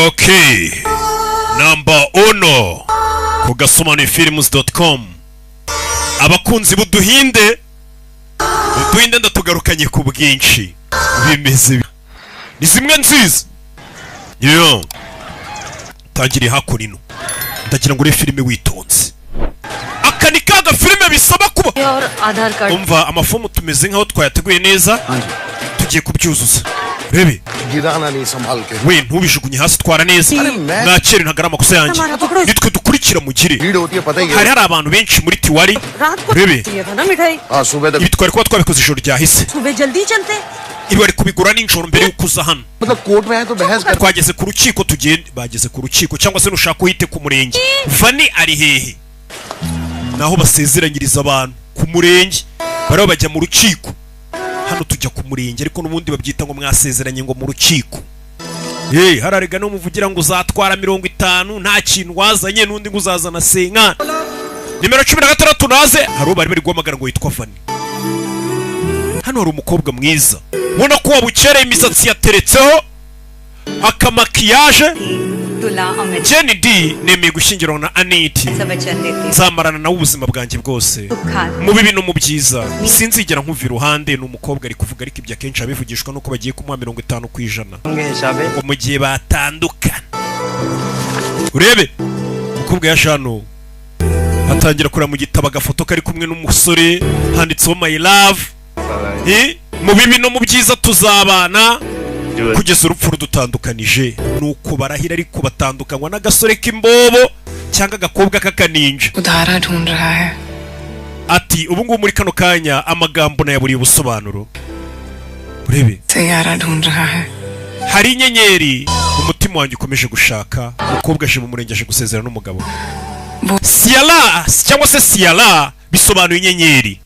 Okay, number 1 ku gasomanifilms.com. Abakunzi buduhinde ndatugarukanye ku bwinshi bimeze ni zimwe nziza yo tangiriye hakurino ndagira ngo ure filime witonze akani kaga filime bisaba kuba umva amafomu tumeze nkaho twayateguye neza tugiye kubyuzuza rebe we ntubijugunye hasi twara neza mwakere ntagara amakosa yanjye nitwe dukurikira mugire hari abantu benshi muri Tiwari rebe ibi twari kuba twabikoze ijoro ryahise ibi bari kubigura n'injoro mbere y'ukuza hano twageze ku rukiko bageze ku rukiko cyangwa se nushaka uhite ku murenge Vani ari hehe naho basezeranyiriza abantu ku murenge bari bajya mu rukiko hano tujya ku murenge ariko n'ubundi babyita ngo mwasezeranye ngo mu rukiko hararega no muvugira ngo uzatwara 50 nta kintu wazanye n'undi ngo uzazana senka nimero 16 naze hari bari guhamagara ngo yitwa Vani hano hari umukobwa mwiza ubona ko wabukereye imisatsi yateretseho akamakiyaje Jenny D nemeye gushyingirwa na Aniti nzamarana nawe ubuzima bwanjye bwose mu bibi no mu byiza sinzigera nkuva iruhande n'umukobwa ari kuvuga ariko ibyo akenshi abivugishwa nuko bagiye kumuha 50% ngo mu gihe batandukana urebe umukobwa yashano atangira kura mu gitabo agafoto kari kumwe n'umusore handitseho my love mu bibi no mu byiza tuzabana kugeza urupfu rudutandukanije nuko barahira ariko batandukanywa n'agasore k'imbobo cyangwa agakobwa k'akaninja ati ubu ngubu muri kano kanya amagambo nayaburiye ubusobanuro urebe hari inyenyeri umutima wanjye ukomeje gushaka umukobwa aje mu murenge aje gusezera n'umugabo Siala cyangwa se Siala bisobanuye inyenyeri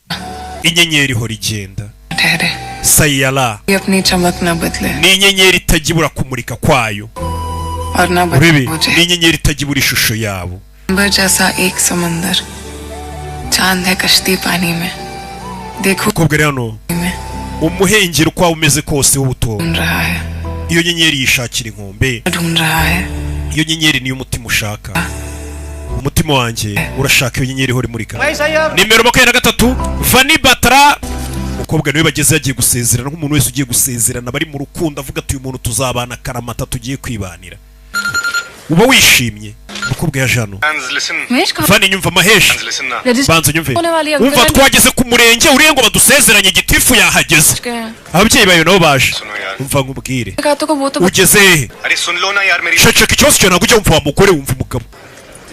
ihora igenda Sayala ni inyenyeri itagibura kumurika kwayo urebe ni inyenyeri itagibura ishusho yabo umukobwa rero umuhengeri uko umeze kose w'ubuto iyo nyenyeri yishakira inkombe iyo nyenyeri niyo umutima ushaka umutima wanjye urashaka iyo nyenyeri ihora imurika nimero 23 Vani Batra umukobwa niwe bageze yagiye gusezerana nk'umuntu wese ugiye gusezerana bari mu rukundo avuga ati uyu muntu tuzabana karamata tugiye kwibanira uba wishimye umukobwa ya Jano Vani nyumva Mahesh banza nyumve umva twageze ku murenge uriye ngo badusezeranye gitifu yahageze ababyeyi bayo nabo baje umva nkubwire ugeze hehe shaka ikibazo cyo ntabwo ujya umva umugore wumva umugabo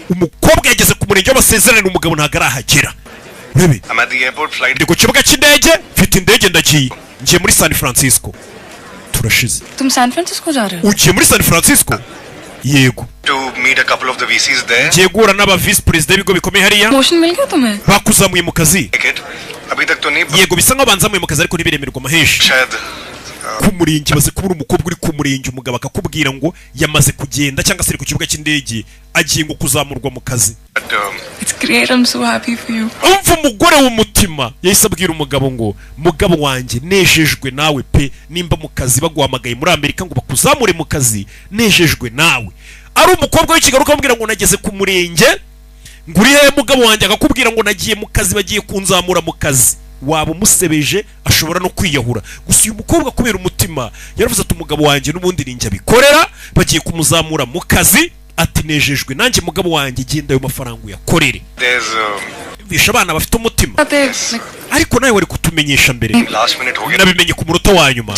umukobwa yageze ku murenge w'abasezerane umugabo ntabwo arahagera Baby, I'm at the airport flight. Ndi ku kibuga cy'indege, mfite indege ndagiye. Ngiye muri San Francisco. Turashize. Tum San Francisco जा रहे हो? Ugiye muri San Francisco? Yego. To meet a couple of the VCs there. Ngiye guhura n'aba vice president bigo bikomeye hariya. Promotion मिल गया तुम्हें? Bakuzamuye mu kazi. अभी तक तो नहीं. Yego bisa nko banzamuye mu kazi ariko ntibiremerwa Mahesh. शायद ku murenge baze kubura umukobwa uri ku murenge umugabo akakubwira ngo yamaze kugenda cyangwa se ku kibuga cy'indege agiye ngo kuzamurwa mu kazi. It's great, I'm so happy for you. Umva umugore w'umutima yahise abwira umugabo ngo mugabo wanjye nejejwe nawe pe nimba mu kazi baguhamagaye muri Amerika ngo bakuzamure mu kazi nejejwe nawe. Ari umukobwa w'ikigaruka amubwira ngo nageze ku murenge nguri he mugabo wanjye akakubwira ngo nagiye mu kazi bagiye kunzamura mu kazi. Waba umusebeje ashobora no kwiyahura gusa uyu mukobwa kubera umutima yaravuze ati umugabo wanjye n'ubundi ninjye bikorera bagiye kumuzamura mu kazi ati nejejwe nanjye mugabo wanjye genda ayo mafaranga uyakorere bisha abana bafite umutima ariko nawe wari kutumenyesha mbere nabimenye ku munota wa nyuma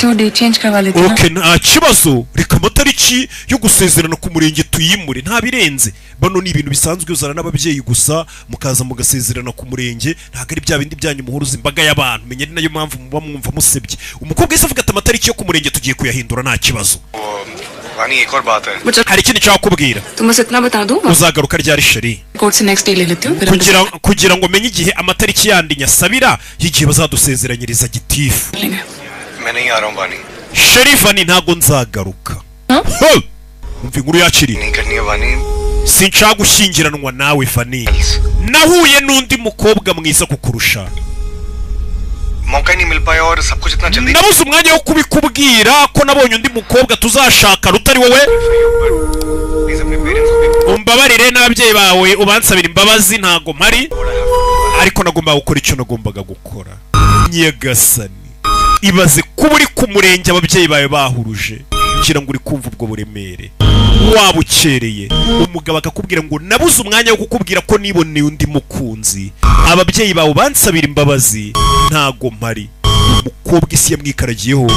okay nta kibazo reka amatariki yo gusezerana ku murenge tuyimure nta birenze bano ni ibintu bisanzwe uzana n'ababyeyi gusa mukaza mugasezerana ku murenge ntago ari bya bindi byanyu muhuruza imbaga y'abantu menye nayo mpamvu muba mwumva musebye umukobwa yise avuga ati amatariki yo ku murenge tugiye kuyahindura nta kibazo वानी एक और बात है hari ikindi cyakubwira तुम बस इतना बता दो uzagaruka ryari sheri कोर्ट से नेक्स्ट डे ले लेते हो kugira ngo menye igihe amatariki yandi nyasabira y'igihe bazadusezeranyiriza gitifu मैं नहीं आ रहा हूं वानी sheri Vani ntago nzagaruka umva inkuru yakiri नहीं करनी है वानी sinshaka gushyingiranwa nawe Vani nahuye n'undi mukobwa mwiza kukurusha मौका नहीं मिल पाया और सब कुछ इतना जल्दी nabuze umwanya wo kubikubwira ko nabonye undi mukobwa tuzashaka rutari wowe ababyeyi bawe ubansabira imbabazi ntago mpari ariko nagomba gukora icyo nagombaga gukora. Nyagasani ibaze kuba uri ku murenge ababyeyi bawe bahuruje kugira ngo uri kumva ubwo buremere waba ukereye umugabo akakubwira ngo nabuze umwanya wo kukubwira ko niboneye undi mukunzi ababyeyi bawe bansabira imbabazi ntago mpari. Umukobwa isi yamwikaragiyeho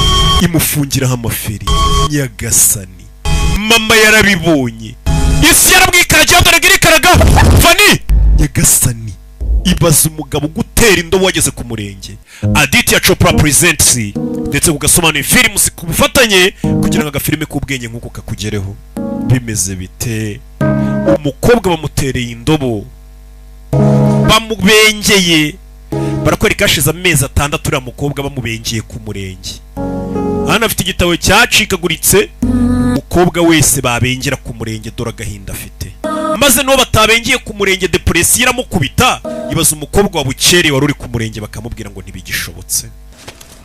imufungiraho amaferi. Nyagasani mama yarabibonye isi yaramwikaragiyeho dore girikaraga Fani. Nyagasani ibaze umugabo gutera indobo wageze ku murenge. Aditya Chopra presents ndetse kugasomanura films ku bufatanye kugira ngo agafilme k'ubwenge nk'uko kakugereho. Bimeze bite? Umukobwa bamutereye indobo bamubengeye barakwereka hashize amezi 6 uriya mukobwa bamubengeye ku murenge. Hano afite igitabo cyacikaguritse umukobwa wese babengera ku murenge dore agahinda afite. Maze no batabengeye ku murenge depression iramukubita ibaza umukobwa wa buceri wari uri ku murenge bakamubwira ngo ntibigishobotse.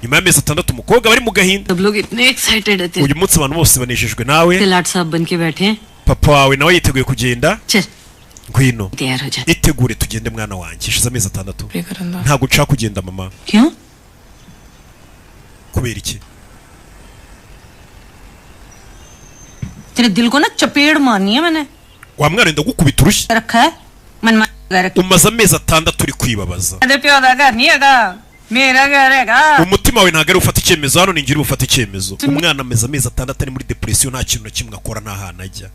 Nyuma y'amezi 6 umukobwa bari mu gahinda. Uyu munsi abantu bose banejejwe nawe. Papa wawe nawe yiteguye kugenda. Ngwino itegure tugende mwana wanjye ishize amezi 6 ntago nshaka kugenda mama. Kubera iki? तेरे दिल को ना चपेड़ मारनी है मैंने. Wa mwana ndagukubita urushyi. रखा है मन umaze amezi 6 uri kwibabaza. मेरा घर हैगा. Umutima wawe ntago ari ufata icyemezo hano ningira ufata icyemezo. Umwana amezi 6 ari muri depression nta kintu na kimwe akora nta hana ajya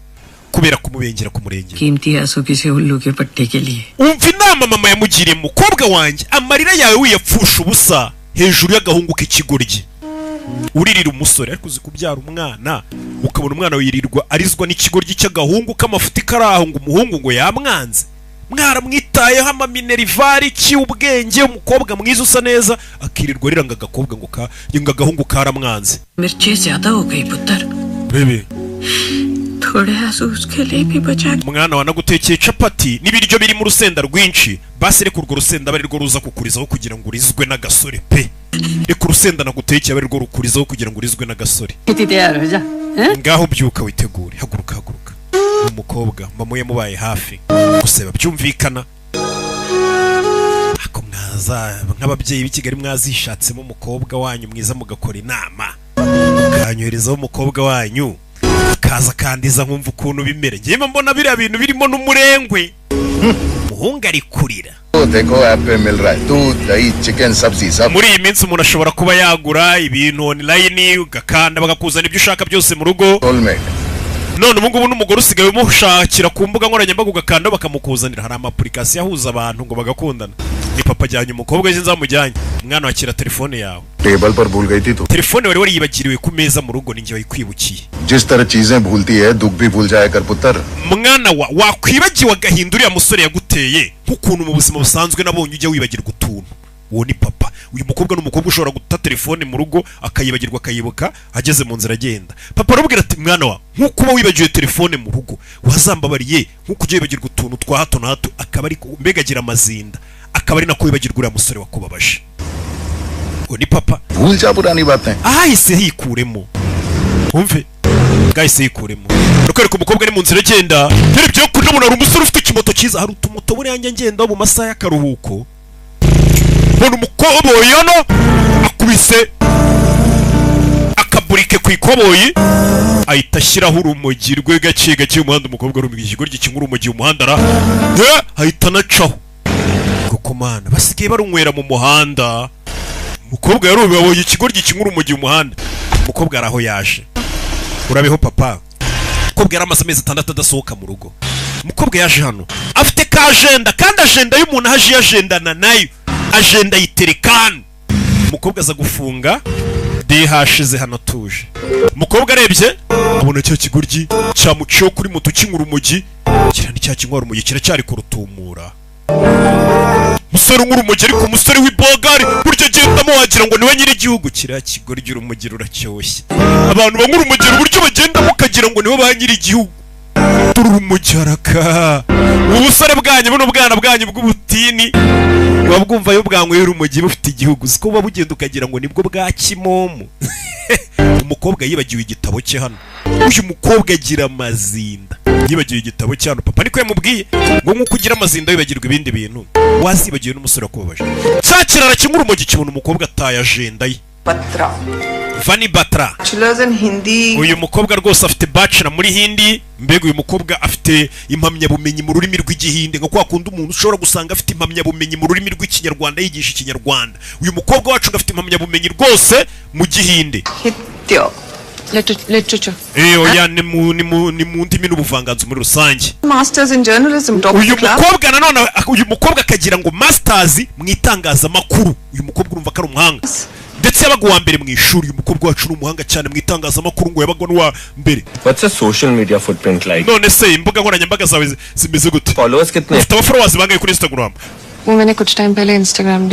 kubera kumubengera ku murenge. कीमती आंसू किसी उल्लू के पट्टे के लिए. Umva inama mama yamugiriye mukobwa wanjye amarira yawe wiyapfusha ubusa hejuru y'agahungu k'ikigoryi. Uririra umusore ariko uzi kubyara umwana ukabona umwana wirirwa arizwa n'ikigoryi cy'agahungu k'amafuti karaho ngo umuhungu ngo yamwanze. Mwaramwitayeho amaminervari cy'ubwenge umukobwa mwiza usa neza akirirwa riranga agakobwa ngo agahungu karamwanze. मिर्ची ज्यादा हो गई पुत्र. Bebe थोड़े आंसू उसके लिए भी बचा. Umwana wanagutekeye capati n'ibiryo biri mu rusenda rwinshi basi reka urwo rusenda bari rwo ruza kukurizaho kugira ngo urizwe n'agasore pe. Reka urusenda nagutekeye bari rwo rukurizaho kugira ngo urizwe n'agasore. Ngaho byuka witegure haguruka. Umukobwa mama yamubaye hafi guseba byumvikana. Ako mwaza nk'ababyeyi b'Ikigali mwazishatsemo umukobwa wanyu mwiza mugakora inama kanyoherezaho umukobwa wanyu kaza kandiza nkumva ukuntu bimere. Ngiye mbona biriya bintu birimo n'umurengwe. Umuhungu ari kurira. Muri iyi minsi umuntu ashobora kuba yagura ibintu online ugakanda bagakuzana ibyo ushaka byose mu rugo. None ubu ngubu n'umugore usigaye umushakira ku mbuga nkoranyambaga ugakanda bakamukuzanira. Hari ama application yahuza abantu ngo bagakundana. Ni papa ajyanye umukobwa je nzamujyanye umwana wakira telefone yawe. Table पर भूल गई थी तो telefone wari yibagiriwe ku meza mu rugo ninjye wayikwibukiye. जिस तरह चीजें भूलती है दुख भी भूल जाया कर पुत्र. Mwana wakwibagiwe agahindura ya musore yaguteye nk'ukuntu mu buzima busanzwe nabonye ujya wibagirwa utuntu. Uwo ni papa. Uyu mukobwa n'umukobwa ushobora guta telefone mu rugo akayibagirwa akayibuka ageze mu nzira agenda. Papa arubwira ati mwana wa nkuko uba wibagiwe telefone mu rugo wazambabariye nkuko ujye wibagirwa utuntu twa hato na hato akaba ari mbegagira amazinda akaba ari nako wibagirwa uriya musore wakubabaje. Uwo ni papa. भूल जा पुरानी बातें. Ahise hikuremo. Umve gahise yikuremo. Rukwereka umukobwa ari mu nzira agenda yari byo kurya umuntu ari umusore ufite ikimoto cyiza hari utumoto buri yanjye ngenda mu masaha y'akaruhuko. Bona umukoboyi hano akubise akaburike ku ikoboyi ahita ashyiraho urumogi rwe gake umuhanda. Umukobwa ari mu ikigoryi kinyura urumogi umuhanda ara ahita anacaho kuko mana basigaye barunywera mu muhanda. Umukobwa yarubaye ikigoryi kinyura urumogi umuhanda. Umukobwa araho yaje urabeho papa. Umukobwa yaramaze amezi 6 adasohoka mu rugo. Umukobwa yaje hano afite ka agenda kandi agenda y'umuntu haje yagendana nayo agenda yiterekana. Umukobwa aza gufunga hashize hano tuje. Umukobwa arebye abona cya kigoryi cyamuciye kuri moto kinyura urumogi kirani cya kinyura urumogi kiracyari kurutumura. Musore nk'urumogi ariko umusore w'ibogari buryo agendamo wagira ngo niwe nyiri igihugu. Kiriya kigoryi urumogi ruracyoshye. Abantu banyura urumogi buryo bagendamo ukagira ngo nibo ba nyiri igihugu. Turumucyaraka ubusore bwanyu buno bwana bwanyu bw'ubutini wabwumva yo bwanyu y'urumogi bufite igihugu siko buba bugenda ukagira ngo nibwo bwa kimomo. Umukobwa yibagiwe igitabo cye hano. Uyu mukobwa agira amazinda yibagiwe igitabo cyano papa niko yamubwiye ngo nkuko ugira amazinda wibagirwa ibindi bintu wazibagiwe n'umusore wakubabaje cya kirara kimwe urumogi kibona umukobwa ataye ajenda ye Batra. Vani Batra. Bachelors in Hindi. Uyu mukobwa rwose afite bachelor muri Hindi, mbega uyu mukobwa afite impamyabumenyi mu rurimi rw'igihinde ngo kwa kundi umuntu ushobora gusanga afite impamyabumenyi mu rurimi rw'ikinyarwanda yigisha ikinyarwanda. Uyu mukobwa wacu afite impamyabumenyi rwose mu gihinde. Hityo. Literature. Oya ni mu ndimi n'ubuvanganzo muri rusange. Masters in journalism. Uyu mukobwa akagira ngo masters mu itangazamakuru. Uyu mukobwa urumva ko ari umuhanga. Ndetse yabaga uwa mbere mu ishuri. Uyu mukobwa wacu ni umuhanga cyane mu itangazamakuru ngo yabaga n'uwa mbere. What's a social media footprint like? None se imbuga nkoranyambaga zawe zimeze gute? Followers kitne? Ufite followers bangahe kuri Instagram? वो मैंने कुछ टाइम पहले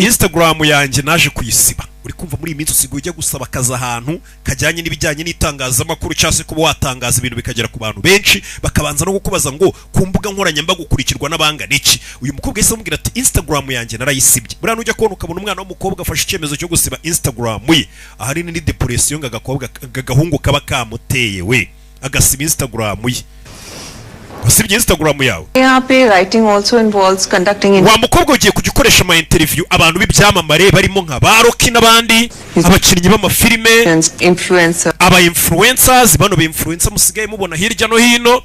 Instagram yanjye naje kuyisiba. Uri kumva muri iyi minsi usigaye ujya gusaba akazi ahantu kajyanye n'ibijyanye n'itangazamakuru cyangwa se kuba watangaza ibintu bikagera ku bantu benshi bakabanza no kukubaza ngo ku mbuga nkoranyambaga ukurikirwa n'abangana iki. Uyu mukobwa yise amubwira ati Instagram yanjye narayisibye. Buriya nujya kubona ukabona umwana w'umukobwa afashe icyemezo cyo gusiba Instagram ye. Ahari ni depression gagahungu kaba kamuteye we agasiba Instagram ye. Usibye Instagram yawe. Writing also involves conducting wa mukobwa ugiye kugikoresha ama interview abantu b'ibyamamare barimo nka Baroki n'abandi abakinnyi b'amafilime aba influencers bano be influencer musigaye mubona hirya no hino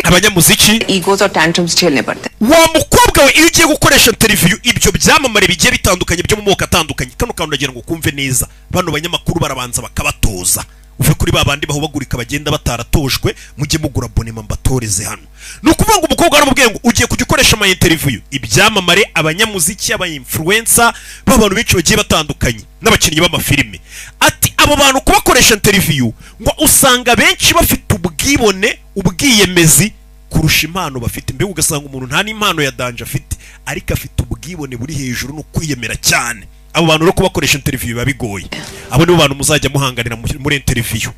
abanyamuziki egos or tantrums झेलने पड़ते हैं. wa mukobwa we iyo ugiye gukoresha interview ibyo byamamare bigiye bitandukanye byo mu moko atandukanye kano kantu nagira ngo kumve neza bano banyamakuru barabanza bakabatoza uve kuri babandi baho bagurika bagenda bataratojwe mujye mugura abonema mbatoreze hano nukuvuga ngo umukobwa aramubwiye ngo ugiye kugikoresha ama interview ibyamamare abanyamuziki aba influencer b'abantu benshi bagiye batandukanye n'abakinnyi b'amafilime ati abo bantu kubakoresha interview ngo usanga benshi bafite ubwibone ubwiyemezi kurusha impano bafite mbega ugasanga umuntu nta n'impano ya danje afite ariko afite ubwibone buri hejuru no kwiyemera cyane abo bantu no kubakoresha interview babigoye abo nibo bantu muzajya muhanganira muri interview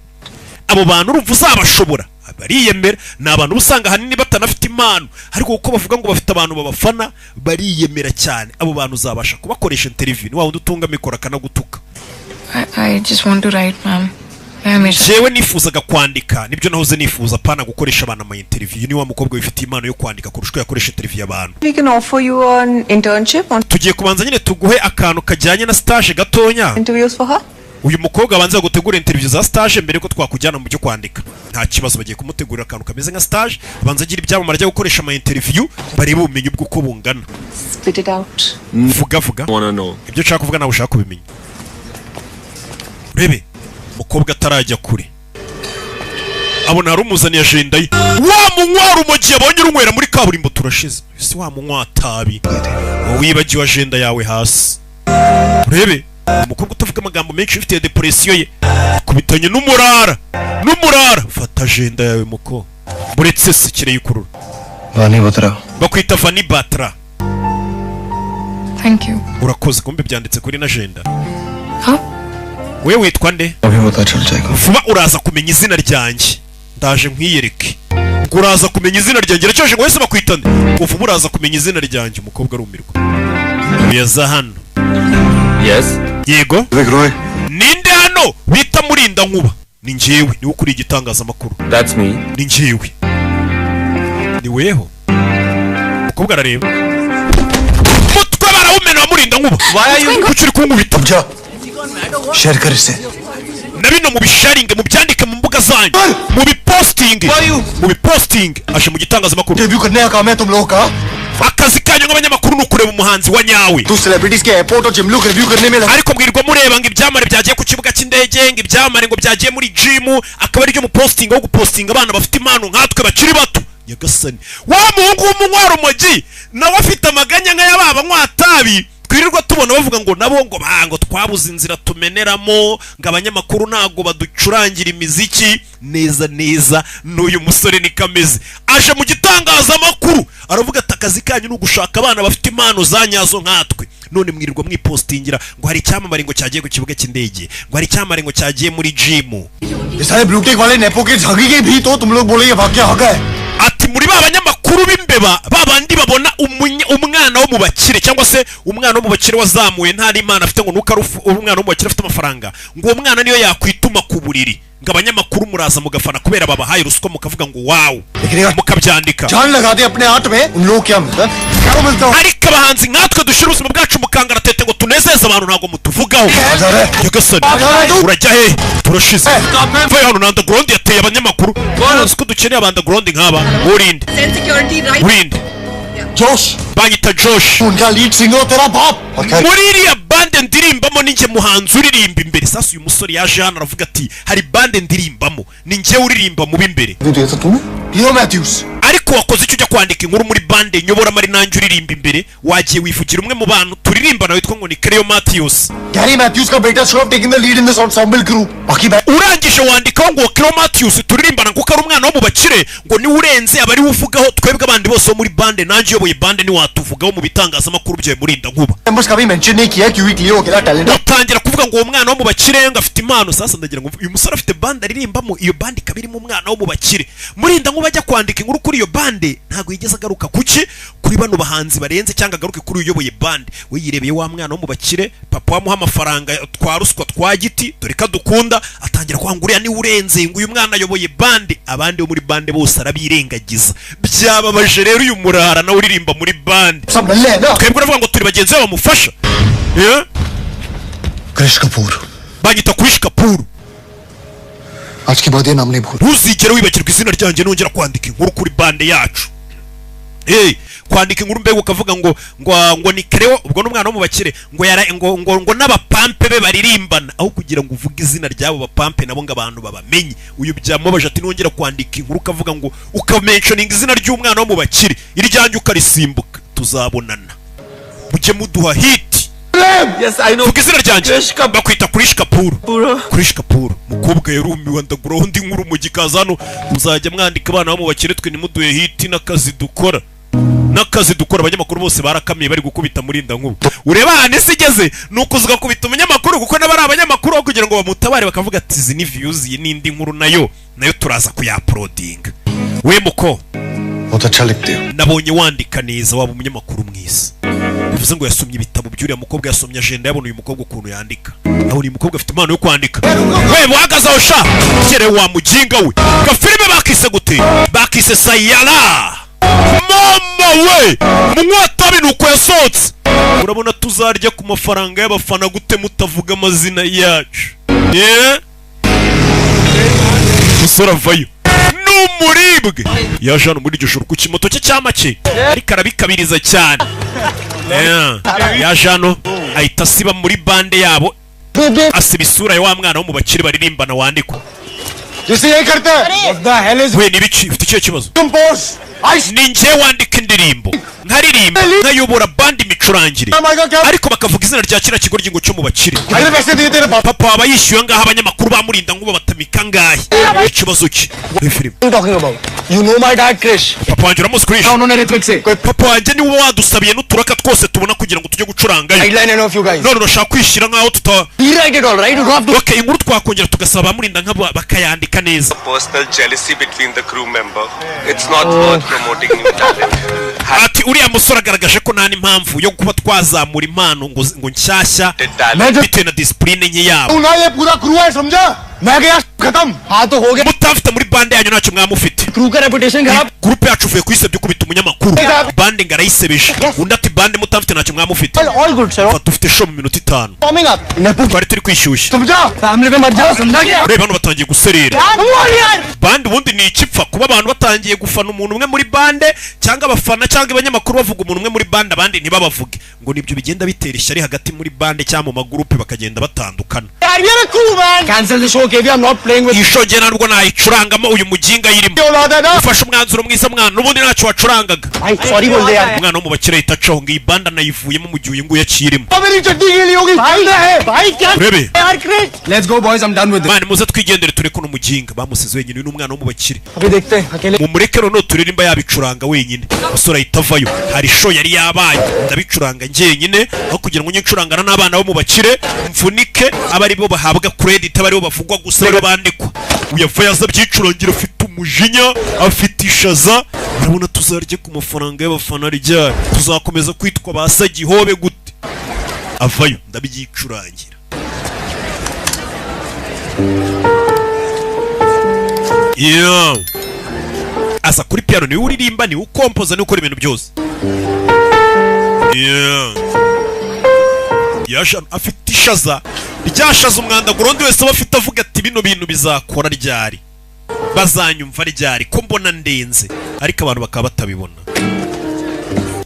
abo bantu urumva uzabashobora bariyemera ni abantu usanga hanini batanafite impano ariko uko bavuga ngo bafite abantu babafana bariyemera cyane abo bantu uzabasha kubakoresha interview ni wawundi utunga mikoro akanagutuka. I just want to write, ma'am. Jewe nifuzaga kwandika nibyo nahoze nifuza pana gukoresha abantu ama interview ni wa mukobwa wifite impano yo kwandika kurusha yakoresha interview y'abantu. We can offer you an internship on tugiye kubanza nyine tuguhe akantu kajyanye na stage gatonya interviews for her. Uyu mukobwa abanza gutegura interview za stage mbere ko twakujyana mu byo kwandika nta kibazo bagiye kumutegurira akantu kameze nka stage abanza agira ibyamamare ajya gukoresha ama interview bareba ubumenyi bw'uko bungana. Spit it out. Vuga ibyo nshaka kuvuga nawe ushaka kubimenya. Rebe mukobwa atarajya kure abona hari umuzaniye agenda ye wa munywara umugiye abonye urunywera muri kaburimbo turashize si wa munywa tabi wibagiwe agenda yawe hasi. Rebe umukobwa utavuga amagambo menshi ufite depression ye kubitanye n'umurara fata agenda yawe muko buretse sikire yikurura. Vani Batra bakwita Vani Batra. Thank you. Urakoze kumbe byanditse kuri na agenda. We witwa nde? Vuba uraza kumenya izina ryanjye ndaje nkwiyereke ngo uraza kumenya izina ryanjye racyoje ngo wese bakwita nde ngo vuba uraza kumenya izina ryanjye umukobwa arumirwa uyaza hano. Yes yego ninde hano bita Murinda Nkuba ni njyewe ni ukuri igitangazamakuru. That's me. Ni njyewe ni weho umukobwa arareba mutwe barawumena wa Murinda Nkuba. Why are you kucuri kunkubita share kar ise na bino mu bisharinge mu byandike mu mbuga zanyu mu biposting aje mu gitangazamakuru debut karne ka kaam hai tum logo ka akazi kanyu nk'abanyamakuru ni ukureba umuhanzi wa nyawe tu celebrities ke airport और gym look review करने में ariko mbwirwa mureba ngo ibyamare byagiye ku kibuga cy'indege ngo ibyamare ngo byagiye muri gym akaba ari byo mu posting wo gupostinga abana bafite impano nkatwe bakiri bato nyagasani wa muhungu w'umunywaro umugi nawe afite amaganya nk'ayababa nkwatabi twirirwa tubona bavuga ngo nabo ngo bango twabuze inzira tumeneramo ngo abanyamakuru nago baducurangira imiziki neza n'uyu musore ni kameze aje mu gitangazamakuru aravuga ati akazi kanyu ni ugushaka abana bafite impano za nyazo nkatwe none mwirirwa mwipostingira ngo hari icyamamare ngo cyagiye ku kibuga cy'indege ngo hari icyamamare ngo cyagiye muri gym सारे blue tick वाले नेपो के झागी के भी तो तुम लोग बोलेंगे भाग क्या होगा ati muri ba banyamakuru b'imbeba babandi babona umwana wo mu bakire cyangwa se umwana wo mu bakire wazamuye nta n'imana afite ngo nuko ari umwana wo mu bakire afite amafaranga ngo uwo mwana niyo yakwituma ku buriri ngo abanyamakuru muraza mugafana kubera babahaye ruswa mukavuga ngo wow mukabyandika जान लगाते अपने हाथ में उन लोग क्या मिलता क्या मिलता हो ariko abahanzi nkatwe dushira ubuzima bwacu mukangara tete ngo tunezeze abantu ntabwo mutuvugaho nyagasani urajya he turashize mvaye hano na underground yateye abanyamakuru nzi ko dukeneye aba underground nk'aba urinde urinde जोश banyita Josh उनका lead singer तेरा बाप muri iriya bande ndirimbamo ninjye muhanzi uririmba imbere sasa uyu musore yaje hano aravuga ati hari bande ndirimbamo ninjye uririmba mu b'imbere hero Matthews ariko wakoze icyo ujya kwandika inkuru muri bande nyobora mari nanjye uririmba imbere wagiye wivugira umwe mu bantu turirimbana witwa ngo ni Cleo Matthews Gary Matthews का बेटा should have taken the lead in this ensemble group बाकी urangije wandikaho ngo Cleo Matthews turirimbana kuko ari umwana wo mu bakire ngo ni urenze abari uvugaho twebwe abandi bose bo muri bande nanjye yoboye bande ni watuvugaho mu bitangazamakuru byawe murinda nkuba members कभी मेंशन नहीं किया क्योंकि क्लियो अकेला talent utangira kuvuga ngo uwo mwana wo mu bakire ngo afite impano sasa ndagira ngo uyu musore afite bande aririmbamo iyo bande ikaba irimo umwana wo mu bakire murinda nkuba ajya kwandika inkuru kuri iyo bande ntabwo yigeze agaruka kuki kuri bano bahanzi barenze cyangwa agaruke kuri uyoboye bande we yirebeye wa mwana wo mu bakire papa wamuha amafaranga twa ruswa twa giti dore ka dukunda atangira kwangurira ni urenze ngo uyu mwana ayoboye bande abandi bo muri bande bose arabirengagiza byababaje rero uyu murara nawe uririmba muri bande सब मिल ले ना twebwe uravuga ngo turi bagenzi babo bamufasha कृष Kapoor banyita Krish Kapoor आज के बाद ये नाम नहीं भूल ntuzigere wibagirwa izina ryanjye nongera kwandika inkuru kuri bande yacu kwandika inkuru mbega ukavuga ngo ni Cleo ubwo n'umwana wo mu bakire ngo yara ngo n'abapampe be baririmbana aho kugira ngo uvuge izina ryabo bapampe nabo ngo abantu babamenye uyu byamubaje ati nongera kwandika inkuru ukavuga ngo ukamentioning izina ry'umwana wo mu bakire iryanjye ukarisimbuka tuzabonana mujye muduha hit Yes, I know. vuga izina ryanjye bakwita Krish Kapoor Krish Kapoor mukobwa yarumiwe ndaguraho ndi nkuru mu gikaza hano muzajya mwandika abana bo mu bakire twe nimuduhe hit n'akazi dukora abanyamakuru bose barakamiye bari gukubita murinda nkuru ureba ahantu isi igeze nuko uza gukubita umunyamakuru kuko n'abari abanyamakuru aho kugira ngo bamutabare bakavuga ati izi ni views iyi n'indi nkuru nayo turaza kuyaprodinga we muko बहुत अच्छा लिखते हो nabonye wandika neza waba umunyamakuru mwiza bivuze ngo yasomye ibitabo by'uriya mukobwa yasomye agenda yabona uyu mukobwa ukuntu yandika naho uyu mukobwa afite impano yo kwandika we buhagaze aho sha kere wa mujinga we gafilime bakise gute bakise Sayala mama we munywa nuko yasohotse urabona tuzarya ku mafaranga y'abafana gute mutavuga amazina yacu musora vayo n'umuribwe yaje hano muri iryo joro ku kimoto cye cy'amake ariko arabikabiriza cyane yaje hano ahita asiba muri bande yabo asiba isura ya wa mwana wo mu bakire baririmbana wandikwa जिसे यही करते हैं What the hell is we nibiki ufite ikihe kibazo compose ni njye wandika indirimbo nkaririmba nkayobora bandi imicurangire ariko bakavuga izina rya kiriya kigo ry'ingo cyo mu bakire अरे वैसे दिए तेरे पापा papa waba yishyuye ngaho abanyamakuru bamurinda ngo batamika ngahe ikibazo cye muri filime talking about you know my dad Krish papa wanjye uramuzi Krish उन्होंने ऋत्विक से कोई papa wanjye niwe wadusabiye n'uturaka twose tubona kugira ngo tujye gucurangayo guideline of you guys none urashaka kwishyira nkaho tuta rewrite it all right you have to okay inkuru twakongera tugasaba abamurinda nk'abo bakayandika neza Personal jealousy between the crew member. It's not worth promoting new talent. ati uriya musore agaragaje ko nta n'impamvu yo kuba twazamura impano ngo nshyashya bitewe na disipurine nke yabo ना ये पूरा crew है समझा मैं गया खत्म हाँ तो हो गया mutafite muri bande yanyu ntacyo mwamufite crew का reputation खराब gurupe yacu uvuye kuyisebya ukubita umunyamakuru bande ngo arayisebeje undi ati bande mutafite ntacyo mwamufite all good sir fata ufite show mu minota 5 coming up nepo twari turi kwishyushya समझा family पे मत जाओ समझा क्या ureba hano batangiye guserera bande ubundi ni ikipfa kuba abantu batangiye gufana umuntu umwe muri bande cyangwa abafana cyangwa abanyamakuru bavuga umuntu umwe muri bande abandi ntibabavuge ngo nibyo bigenda bitera ishyari hagati muri bande cyangwa mu magurupe bakagenda batandukana cancel the show KV I'm not playing with iyi show nge ntabwo nayicurangamo uyu mujinga yirimo ufashe umwanzuro mwiza mwana n'ubundi ntacyo wacurangaga भाई sorry बोल दे यार umwana wo mu bakire ahita acaho ngo iyi bande anayivuyemo mu gihe uyu nguyu akirimo मेरी चड्डी गीली होगी भाई क्या urebe यार Krish let's go boys I'm done with this mwana muze twigendere tureke uno mujinga bamusize wenyine uyu ni umwana wo mu bakire अभी देखते हैं अकेले mumureke noneho turirimba yabicuranga wenyine umusore ahita avayo hari show yari yabaye ndabicuranga njyenyine aho kugira ngo njye ncurangana n'abana bo mu bakire mvunike aba ari bo bahabwa credit aba ari bo bavugwa gusa rero bandikwa uyavaye aza byicurangira afite umujinya afite ishaza urabona tuzarye ku mafaranga y'abafana ryari tuzakomeza kwitwa basagihobe gute avayo ndabyicurangira yeah asa kuri piano ni uririmba ni ukompoza ni ukora ibintu byose yeah yasha afite ishaza ryashaza umwanda gurundi wese bafite avuga ati bino bintu bizakora ryari bazanyumva ryari ko mbona ndenze ariko abantu bakaba batabibona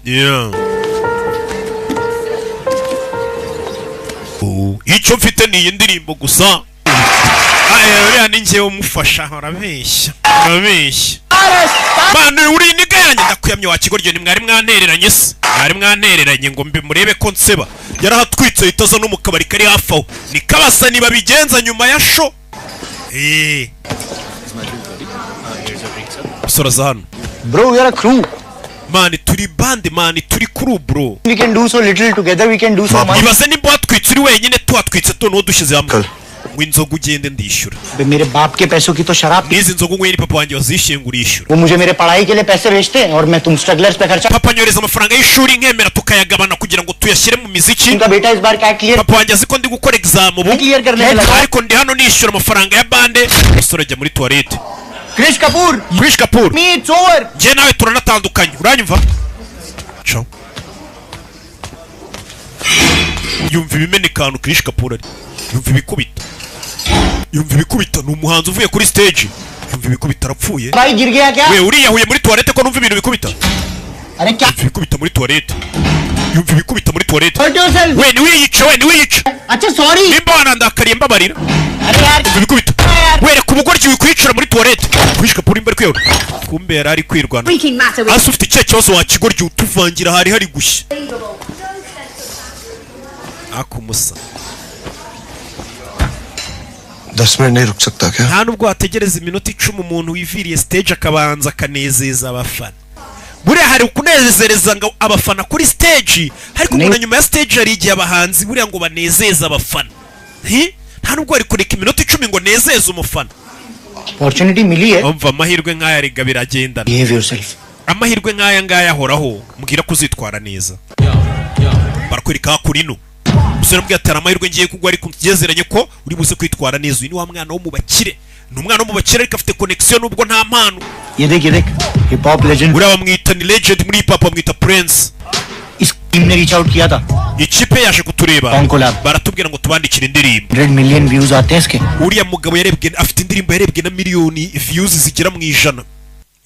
yeah icyo mfite ni iyi ndirimbo gusa uriya ni njyewe umufasha urabeshya bana uri niga yanjye ndakuyamye wa kigo ryo ni mwari mwantereranye se mwari mwantereranye ngo mbe murebe ko nseba yarahatwitse itaza no mu kabari kari hafi aho ni kabasa niba bigenza nyuma ya show soraza hano Bro, we are a crew. mani turi bande mani turi crew bro We can do so little together. We can do so much. ibaze nimba watwitse uri wenyine tuhatwitse tuno dushyize hamwe ngo inzoga ugende ndishyura मेरे बाप के पैसों की तो शराब n'izi nzoga unyweye ni papa wanjye wazishyuye ngo urishyura वो मुझे मेरे पढ़ाई के लिए पैसे भेजते हैं और मैं तुम स्ट्रगलर्स पे खर्चा papa nyoreza amafaranga y'ishuri nkemera tukayagabana kugira ngo tuyashyire mu miziki उनका बेटा इस बार क्या clear papa wanjye azi ko ndi gukora exam ubu clear करने लगा ariko ndi hano nishyura amafaranga ya bande umusore ajya muri toilette Krish Kapoor Krish Kapoor me it's over njye nawe turanatandukanye uranyumva ciao yumva ibimenekano Krish Kapoor ari yumva ibikubita ni umuhanzi uvuye kuri stage yumva ibikubita arapfuye भाई गिर गया क्या we uriyahuye muri toilette ko numva ibintu bikubita अरे क्या yumva ibikubita muri toilette yumva ibikubita muri toilette hurt yourself we niwiyice अच्छा sorry nimba wanandakariye mbabarira अरे यार yumva ibikubita wereka umugoryi wikwicira muri toilette Krish Kapoor imbere kwiyora kumbe yari ari kwirwana hasi ufite icyo kibazo wakigoryi utuvangira hari gushya akumusa 10 मिनट नहीं रुक सकता क्या nta nubwo wategereza iminota 10 umuntu wiviriye stage akabanza akanezeza abafana buriya hari ukunezereza ngo abafana kuri stage ariko umuntu nyuma ya stage hari igihe abahanzi buriya ngo banezeza abafana nta nubwo ari kureka iminota 10 ngo nezeze umufana opportunity मिली है umva amahirwe nk'aya riga biragendana behave yourself amahirwe nk'aya ngaya ahoraho mbwira ko uzitwara neza barakwereka kuri no umusore mbwira ati amahirwe ngiye kugwa ariko tugezeranye ko uri buze kwitwara neza uyu ni wa mwana wo mu bakire ni umwana wo mu bakire ariko afite connection nubwo nta mpano ये देख hip hop legend uriya bamwita ni legend muri hip hop bamwita Prince इस टीम ने reach out किया था ikipe yaje kutureba Con collab. baratubwira ngo tubandikire indirimbo 100 million views आते हैं इसके uriya mugabo yarebwe afite indirimbo yarebwe na miliyoni views zigera mu ijana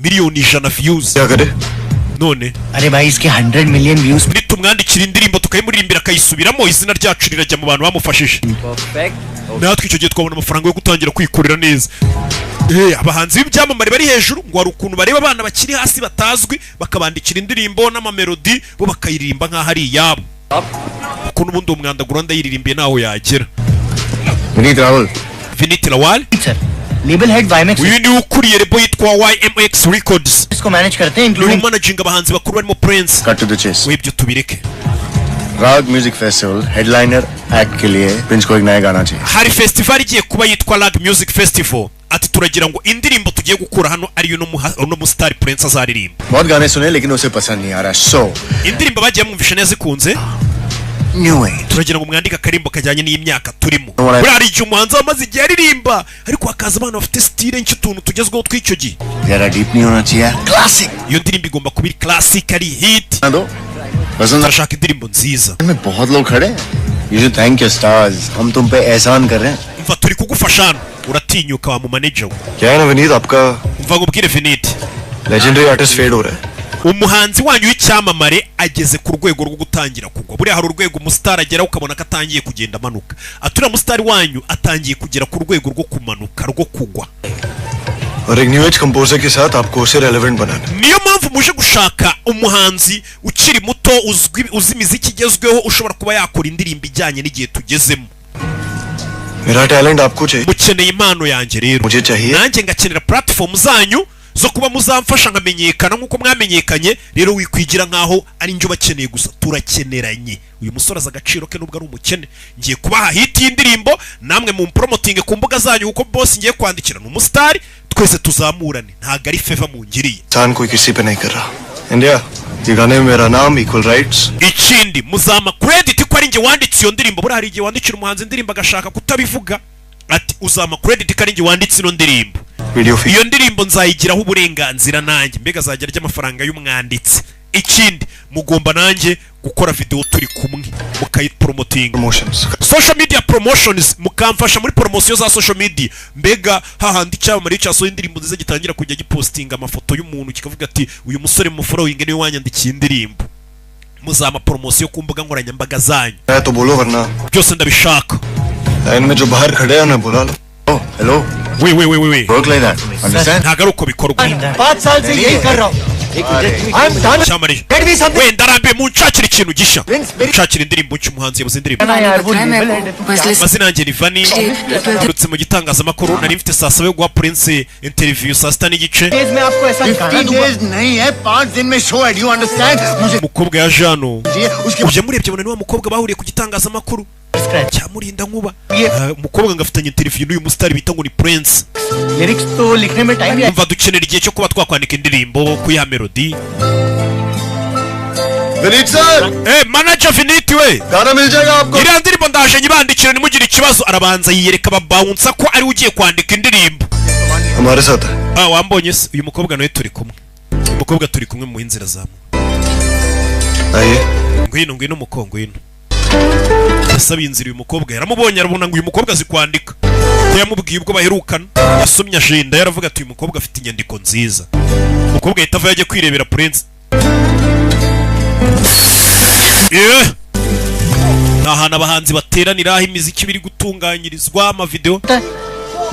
miliyoni 100 views क्या करे none अरे भाई इसके 100 million views nitumwandikira indirimbo tukayimuririmbira akayisubiramo izina ryacu rirajya mu bantu bamufashije natwe icyo gihe twabona amafaranga yo gutangira kwikorera neza abahanzi b'ibyamamare bari hejuru ngo hari ukuntu bareba abana bakiri hasi batazwi bakabandikira indirimbo n'amamelodi bo bakayiririmba nk'aho ari iyabo kuko n'ubundi uwo mwanda guranda yiririmbiye naho yagera Vinit Rawal sir label head YMX uyu ni ukuriye rebo yitwa YMX Records इसको manage करते हैं ni including managing abahanzi bakuru barimo Prince cut to the chase webyo tubireke Raag music festival headliner act के लिए प्रिंस को एक नया गाना चाहिए hari festival igiye kuba yitwa Lag Music Festival ati turagira ngo indirimbo tugiye gukura hano ari no mu star Prince azaririmba बहुत गाने सुने लेकिन उसे पसंद नहीं आ रहा सो indirimbo bagiye mwumvisha neza ikunze new age turagira ngo mwandike akarimbo kajyanye n'imyaka turimo buriya hari igihe umuhanzi amaze igihe aririmba ariko hakaza abana bafite style nsh'utuntu tugezweho tw'icyo gihe जरा डीप नहीं होना चाहिए classic iyo ndirimbo igomba kuba iri classic ari hit दो पसंद turashaka indirimbo nziza में बहुत लोग खड़े हैं you should thank your stars हम तुम पे एहसान कर रहे हैं umva turi kugufasha hano uratinyuka wa mu manager we क्या है ना विनीत आपका umva ngubwire Vinit legendary artist fade हो रहा है umuhanzi wanyu w'icyamamare ageze ku rwego rwo gutangira kugwa buriya hari urwego umusitari ageraho ukabona ko atangiye kugenda amanuka aturiya umusitari wanyu atangiye kugera ku rwego rwo kumanuka rwo kugwa और एक new age composer के साथ आपको उसे रेलेवेंट बनाना niyo mpamvu muje gushaka umuhanzi ukiri muto uzi imiziki igezweho ushobora kuba yakora indirimbo ijyanye n'igihe tugezemo मेरा टैलेंट आपको चाहिए mukeneye impano yanjye rero मुझे चाहिए nanjye ngakenera platform zanyu zo kuba muzamfasha nkamenyekana nk'uko mwamenyekanye rero wikwigira nk'aho ari njye ubakeneye gusa turakeneranye uyu musore azi agaciro ke nubwo ari umukene ngiye kubaha hit y'indirimbo namwe mu promoting ku mbuga zanyu kuko boss ngiye kwandikira ni umusitari twese tuzamurane ntago ari favor mungiriye इंसान कोई किसी पे नहीं कर रहा इंडिया ये गाने में मेरा नाम equal rights ikindi muzama credit ko ari nge wanditse iyo ndirimbo buri hari igihe wandikira umuhanzi indirimbo agashaka kutabivuga ati uzama credit ko ari nge wanditse ino ndirimbo iyo ndirimbo nzayigiraho uburenganzira nanjye mbega azajya arya amafaranga y'umwanditsi ikindi mugomba nanjye gukora video turi kumwe mukayipromoting social media promotions mukamfasha muri promotion za social media mbega hahandi cyamamare cyaso indirimbo nziza gitangira kujya gipostinga amafoto y'umuntu kikavuga ati uyu musore mu following niwe wanyandikiye indirimbo muzama promotion ku mbuga nkoranyambaga zanyu तो बोलो वरना byose ndabishaka line में जो बाहर खड़े हैं उन्हें बुला लो hello we work like that understand ntago ari uko bikorwa 5 साल से यही कर रहा हूँ I'm done cyamare get me something wenda arambiye munshakira ikintu gisha munshakira indirimbo cy'umuhanzi yabuze indirimbo mazina yanjye ni Vani ndutse mu gitangazamakuru nari mfite saa 7 yo guha Prince interview saa 6 n'igice मैं आपको ऐसा 15 days नहीं है 5 दिन में show है do you understand मुझे umukobwa ya Jano उसके uje murebye bona ni wa mukobwa bahuriye ku gitangazamakuru cyamurinda nkuba umukobwa ngafitanye interview n'uyu mustar bita ngo ni Prince lyrics तो लिखने में time umva dukenera igihe cyo kuba twakwandika indirimbo kuyiha melody Vineet sir manager Viniti we गाना मिल जाएगा आपको iriya ndirimbo ndaje nyibandikira nimugire ikibazo arabanza yiyereka babawunsa ko ari ugiye kwandika indirimbo हमारे साथ wambonye se uyu mukobwa nawe turi kumwe uyu mukobwa turi kumwe mu inzira zamu आइए ngwino mukongo ino yasabiye inzira uyu mukobwa yaramubonye arabona ngo uyu mukobwa azi kwandika ko yamubwiye ubwo baherukana yasomye agenda yaravuga ati uyu mukobwa afite inyandiko nziza umukobwa yitava yaje kwirebera Prince nahana abahanzi bateranira aho imiziki biri gutunganyirizwa amavideo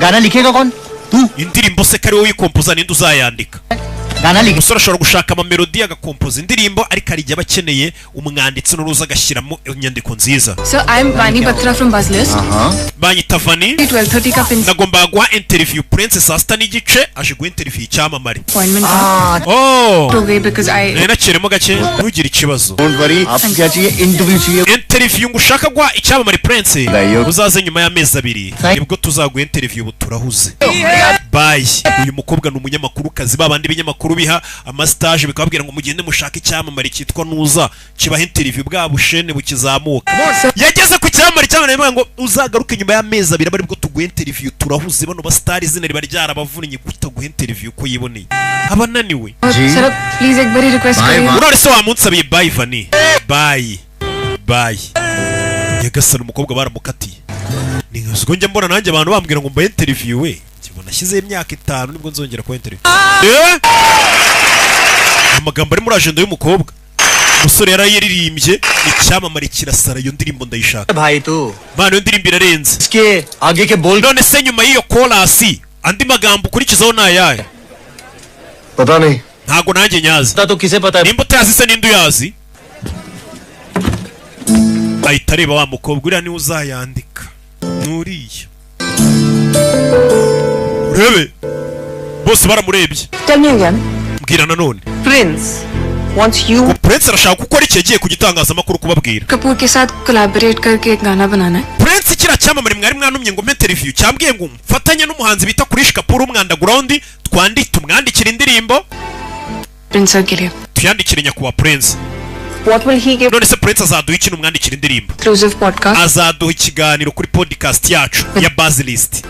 गाना लिखेगा कौन तू indirimbo se kari wowe yikompoza ninde uzayandika गाना लिख umusore ashobora gushaka amamelodi agakompoza indirimbo ariko ari igihe abakeneye umwanditsi n'uruza agashyiramo inyandiko nziza Sir, I am Vani Batra from Buzzlist. banyita Vani 12:30 का pin nagombaga guha interview Prince saa 6 n'igice aje guha interview icyamamare appointment था to wait because I nari nakiremo gake ntugire ikibazo don't worry आपको क्या चाहिए इंटरव्यू चाहिए interview ngo ushaka guha icyamamare Prince Rayo. uzaze nyuma y'amezi 2 nibwo tuzaguha interview ubu turahuze bye uyu mukobwa ni umunyamakuru kazi babandi binyamakuru biha amastage bikababwira ngo mugende mushaka icyamamare cyitwa Nuza kibaha interview bwa bushene bukizamuka yageze ku cyamamare cyamamare ngo uzagaruke nyuma y'amezi 2 bari bwo tuguha interview turahuze bano ba star izina riba ryarabavunnye kutaguha interview ko yiboneye abananiwe sir please एक बारी request करिए urore se wamunsabiye bye Vani bye yagasana umukobwa baramukatiye ni nkazgo njya mbona nanjye abantu bambwira ngo mba interview we kibona shyize imyaka 5 nibwo nzongera ko interview amagambo ari muri agenda y'umukobwa umusore yarayiririmbye icyamamare kirasara iyo ndirimbo ndayishaka भाई तू bana iyo ndirimbo irarenze इसके आगे के बोल none se nyuma y'iyo chorus andi magambo ukurikizaho nayaye पता नहीं ntago nanjye nyazi तो किसे पता है nimba utazi se ninde uyazi ahita areba wa mukobwa uriya niwe uzayandika nuriya urebe bose baramurebye Tell me again. mbwira nanone Prince wants you. Prince arashaka gukora iki yagiye ku gitangazamakuru kubabwira Kapoor के साथ collaborate करके एक गाना बनाना है Prince kira cyamamare mwari mwanumye ngo interview cyambwiye ngo mfatanye n'umuhanzi bita Krish Kapoor umwandaground tumwandikira indirimbo Prince sir के लिए tuyandikire nyakuwa Prince What will he give? none se Prince azaduha iki n'umwandikira indirimbo exclusive podcast azaduha ikiganiro kuri podcast yacu ya Buzzlist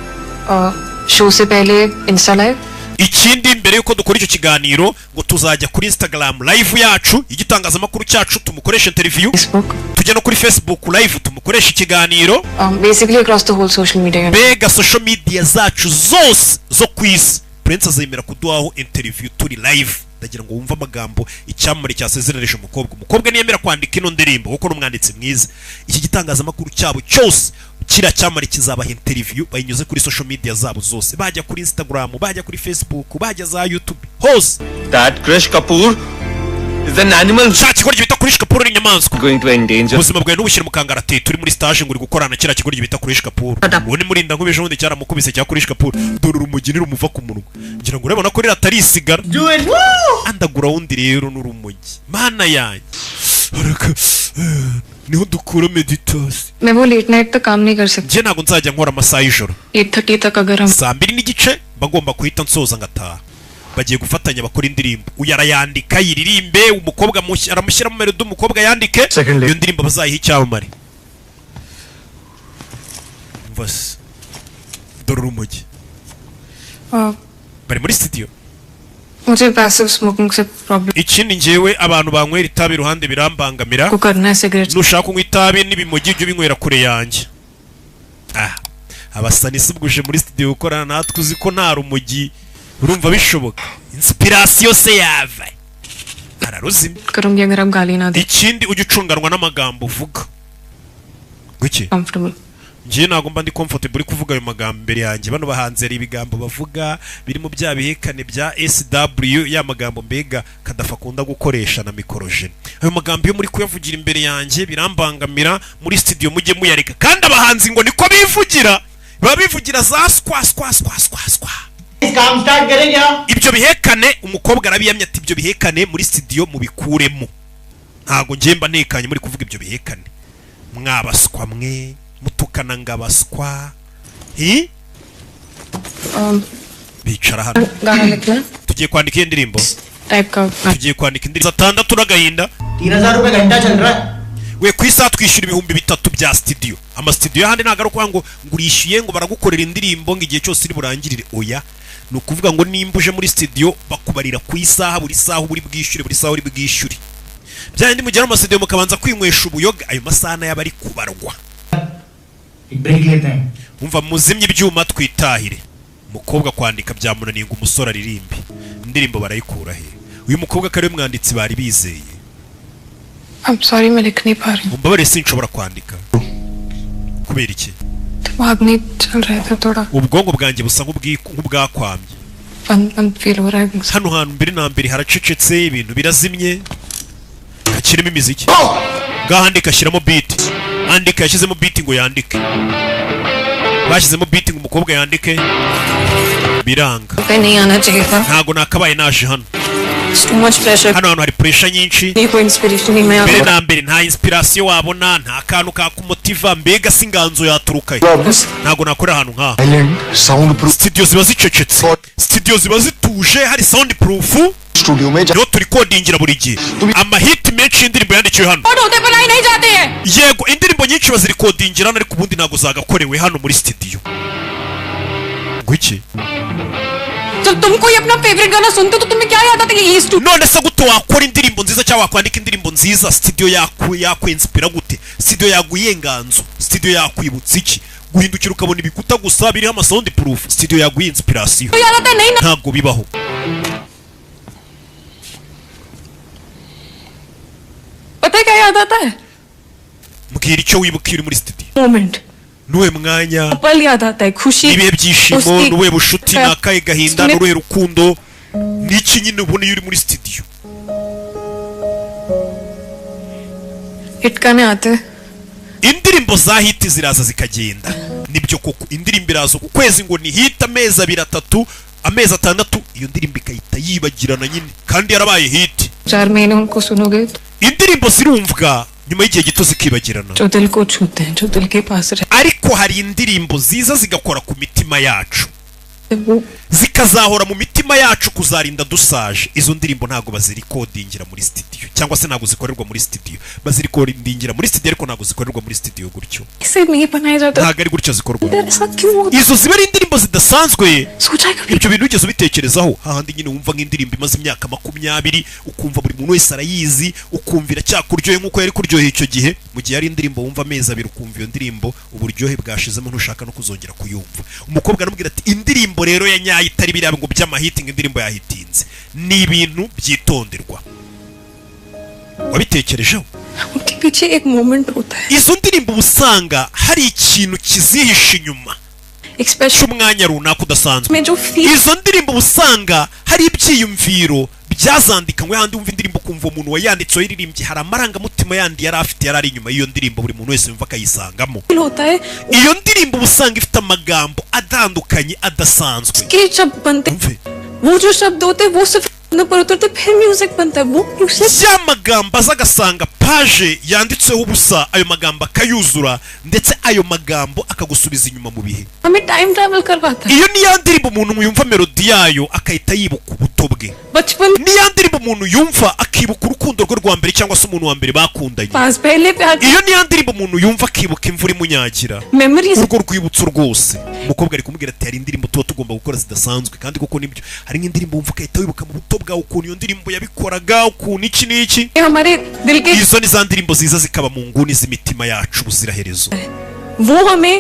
show से पहले Insta live ikindi mbere yuko dukora icyo kiganiro ngo tuzajya kuri Instagram live yacu igitangazamakuru cyacu tumukoresha interview Facebook tujya no kuri Facebook live tumukoresha ikiganiro basically across the whole social media bega social media zacu zose zo kwisi Prince azemera kuduhaho interview turi live ndagira ngo wumve amagambo icyamamare cyasezerereje umukobwa niyemera kwandika ino ndirimbo kuko n'umwanditsi mwiza iki gitangazamakuru cyabo cyose kira cyamamare kizabaha interview bayinyuze kuri social media zabo zose bajya kuri Instagram bajya kuri Facebook bajya za YouTube hose That Krish Kapoor is an animal cya kigoryi bita Krish Kapoor ni inyamaswa going to endanger. ubuzima bwawe n'ubushyira mu kangaratete turi muri stage ngo uri gukorana kira kigoryi bita Krish Kapoor ubu ni murinda nk'ubeje ubundi cyaramukubise cya Krish Kapoor dore urumuginira umuva ku munwa ngira ngo urabona ko rira atari isigara andagura wundi rero n'urumogi mana yanjye niho dukura meditation. मैं वो late night तक काम नहीं कर सकती. Nje ntago nzajya nkora amasaha y'ijoro. 8:30 तक अगर हम 2:30 bagomba kuhita nsoza ngataha. Bagiye gufatanya bakora indirimbo. Uyu arayandika yiririmbe, umukobwa aramushyira mu melody, umukobwa yandike. Iyo ndirimbo bazayiha icyamamare. Mvas. Dore urumogi. Bari muri studio. मुझे passive smoking से problem Ikindi njyewe abantu banywera itabi iruhande birambangamira. को करना है cigarette. Nushaka kunywa itabi n'ibimogi byo binywera kure yanjye. Abasani subguje muri studio gukorana natwe uzi ko nta rumogi urumva bishoboka. Inspiration se yava. Araruzimye. करूँगी अगर आप गाली ना दे. Ikindi ujye ucunganwa n'amagambo uvuga. Guki? Comfortable. Ngiye ntago mba ndi comfortable kuvuga ayo magambo imbere yanjye. Bano bahanze ari ibigambo bavuga biri mu bya bihekane bya SW, ya magambo mbega Kadafa akunda gukoresha na mikorojene. Ayo magambo yo muri kuyavugira imbere yanjye birambangamira. Muri studio mujye muyareka. Kandi abahanzi ngo niko bivugira. Babivugira za skwa. काम स्टार्ट करेंगे आप. Ibyo bihekane umukobwa arabiyamye ati ibyo bihekane muri studio mubikuremo. Ntago ngiye mba nekanye muri kuvuga ibyo bihekane. Mwabaswa mwe mutukana ngabaswa. Bicara hano. गाना लिखना. Tugiye kwandika indirimbo. Type का. Tugiye kwandika indirimbo 6 n'agahinda. 3000 रुपए घंटा चल रहा है. We ku isaha twishyura 3,000 bya studio. Ama studio yahandi ntago ari ukuvuga ngo ngurishyuye ngo baragukorera indirimbo ngo igihe cyose iri burangirire. Oya, ni ukuvuga ngo nimba uje muri studio bakubarira ku isaha, buri saha uri bwishyure, buri saha uri bwishyure. Byandi mugera mu studio mukabanza kwinywesha ubuyoga, ayo masaha nayo bari kubarwa. Break लेते हैं. Umva muzimye ibyuma twitahire. Umukobwa kwandika byamunaniye ngo umusore aririmbe. Indirimbo barayikura he? Uyu mukobwa kare mwanditsi bari bizeye. I'm sorry मैं लिख नहीं पा रही. Umbabare sinshobora kwandika. Kubera iki? दिमाग नहीं चल रहा था थोड़ा. Ubwongo bwanjye busa nk'ubwakwamye. बंद फील हो रहा है. Hano hantu mbere na mbere haracecetse, ibintu birazimye. Kakirimo imiziki. Gahandika ashyiramo beat. Andika yashyizemo beat ngo yandike. Bashyizemo beat ngo umukobwa yandike. Biranga. पे नहीं आना चाहिए था. Ntago nakabaye naje hano. It's too much pressure. Hano hantu hari pressure nyinshi. नहीं कोई inspiration नहीं मैं Mbere na mbere nta inspiration wabona, nta kantu ka kumotiva, mbega singanzo yaturukaye. Ntago nakora ahantu nkaha. Sound proof Studio ziba zicecetse. Studio ziba zituje, hari sound proof. Studio में Yo turi kodingira buri gihe. Amahit menshi y'indirimbo yandikiwe hano. और होते बनाई नहीं जाते हैं. Yego indirimbo nyinshi baziri kodingira ariko ubundi ntago zagakorewe hano muri studio. Gwiki? जब तुम कोई अपना फेवरेट गाना सुनते हो तो तुम्हें क्या याद आता है कि ये studio None se gute wakora indirimbo nziza cyangwa wakwandika indirimbo nziza, studio yakwenspira gute? Studio yaguye nganzo, studio yakwibutsa iki? Guhindukira ukabona ibikuta gusa biriho ama sound proof, studio yaguye inspiration. याद आता है नहीं ना. Ntago bibaho. पता है क्या याद आता है? Mbwira icyo wibuka uri muri studio. moment. Nuwe mwanya, पल याद आता है खुशी. ibihe byishimo, nuwe bushuti, nakaye gahinda, nuwe rukundo. Niki nyine ubona iyo uri muri studio. Hit गाने आते हैं. Indirimbo za hit ziraza zikagenda. Nibyo koko indirimbo irazo ku kwezi ngo ni hit amezi 2-3, amezi 6 iyo ndirimbo ikahita yibagirana nyine kandi yarabaye hit. 4 महीने उनको सुनोगे Indirimbo zirumvwa nyuma y'igihe gito zikibagirana. जो दिल को छूते हैं जो दिल के पास रहते Ariko hari indirimbo ziza zigakora ku mitima yacu. हैं वो Zikazahora mu mitima yacu kuzarinda dusaje. Izo ndirimbo ntago bazirikodingira muri studio cyangwa se ntago zikorerwa muri studio. Bazirikodingira muri studio ariko ntago zikorerwa muri studio gutyo. इसे नहीं बनाया जाता. Ntago ari gutyo zikorwa. ऐसा क्यों होता? Izo ziba ari indirimbo zidasanzwe. सोचा है कभी Ibyo bintu ugeze ubitekerezaho hahandi nyine wumva nk'indirimbo imaze imyaka 20 ukumva buri muntu wese arayizi ukumvira cyakuryoye nk'uko yari kuryoheye icyo gihe mu gihe ari indirimbo wumva amezi 2 ukumva iyo ndirimbo uburyohe bwashizemo ntushaka no kuzongera kuyumva. Umukobwa aramubwira ati indirimbo rero ya nyayo itari biriya ngo by'amahitinga indirimbo yahitinze ni ibintu byitonderwa. Wabitekerejeho? उनके पीछे एक मोमेंट होता है. Izo ndirimbo usanga hari ikintu kizihishe inyuma expression cy'umwanya runaka udasanzwe. में जो feel Izo ndirimbo usanga hari ibyiyumviro byazandikanywe handi wumva indirimbo kumva umuntu wayanditseho iririmbye hari amarangamutima yandi yari afite yari ari inyuma y'iyo ndirimbo buri muntu wese yumva akayisangamo. होता है Iyo ndirimbo usanga ifite amagambo atandukanye adasanzwe. कि जब बनते Umve वो जो शब्द होते हैं वो सिर्फ ना पर उतरते फिर म्यूजिक बनता है वो music ya magambo aza agasanga paje yanditseho ubusa ayo magambo akayuzura ndetse ayo magambo akagusubiza inyuma mu bihe हमें टाइम ट्रैवल करवाता है iyo niyo ndirimbo umuntu yumva melodi yayo akahita yibuka ubuto bwe बचपन niyo ndirimbo umuntu yumva akibuka urukundo rwe rwa mbere cyangwa se umuntu wa mbere bakundanye पास पहले प्यार iyo niyo ndirimbo umuntu yumva akibuka imvura imunyagira memories urwo rwibutso rwose umukobwa ari kumubwira ati hari indirimbo tuba tugomba gukora zidasanzwe kandi koko nibyo hari nk'indirimbo wumva ukahita wibuka mu buto bwawe ukuntu iyo ndirimbo yabikoraga ukuntu iki n'iki हमारे दिल के izo ni za ndirimbo ziza zikaba mu nguni z'imitima yacu ubuziraherezo वो हमें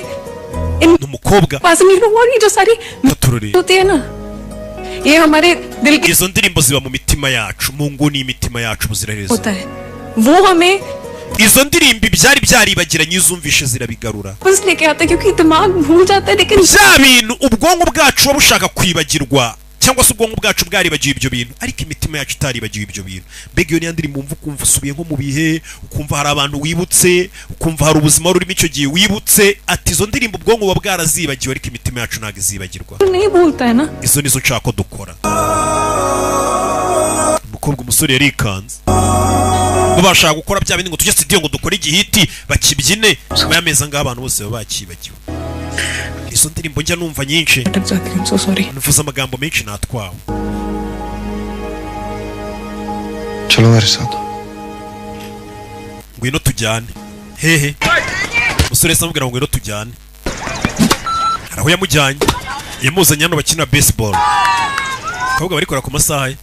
इन n'umukobwa पास में ये जो सारी turore होती है ना ये हमारे दिल के izo ndirimbo ziba mu mitima yacu mu nguni y'imitima yacu ubuziraherezo होता है वो हमें izo ndirimbo ibyari byaribagiranye izumvishe zirabigarura बस लेके आता है क्योंकि दिमाग भूल जाता है लेकिन bya bintu ubwonko bwacu buba bushaka kwibagirwa cyangwa se ubwonko bwacu bwaribagiwe ibyo bintu ariko imitima yacu itaribagiwe ibyo bintu mbega iyo niyo ndirimbo wumva ukumva usubiye nko mu bihe ukumva hari abantu wibutse ukumva hari ubuzima rurimo icyo gihe wibutse ati izo ndirimbo ubwonko buba bwarazibagiwe ariko imitima yacu ntabwo izibagirwa नहीं भूलता है ना izo nizo nshaka ko dukora umukobwa umusore yarikanze bo bashaka gukora bya bindi ngo tujye studio ngo dukore igihiti bakibyine nyuma y'amezi angahe abantu bose baba bakibagiwe izo ndirimbo njya numva nyinshi अटक जाती हूँ so sorry nifuza amagambo menshi natwawe चलो मेरे साथ ngwino tujyane hehe umusore se amubwira ngo ngwino tujyane hari aho yamujyanye yamuzanye hano bakina baseball abakobwa barikora ku masaha ye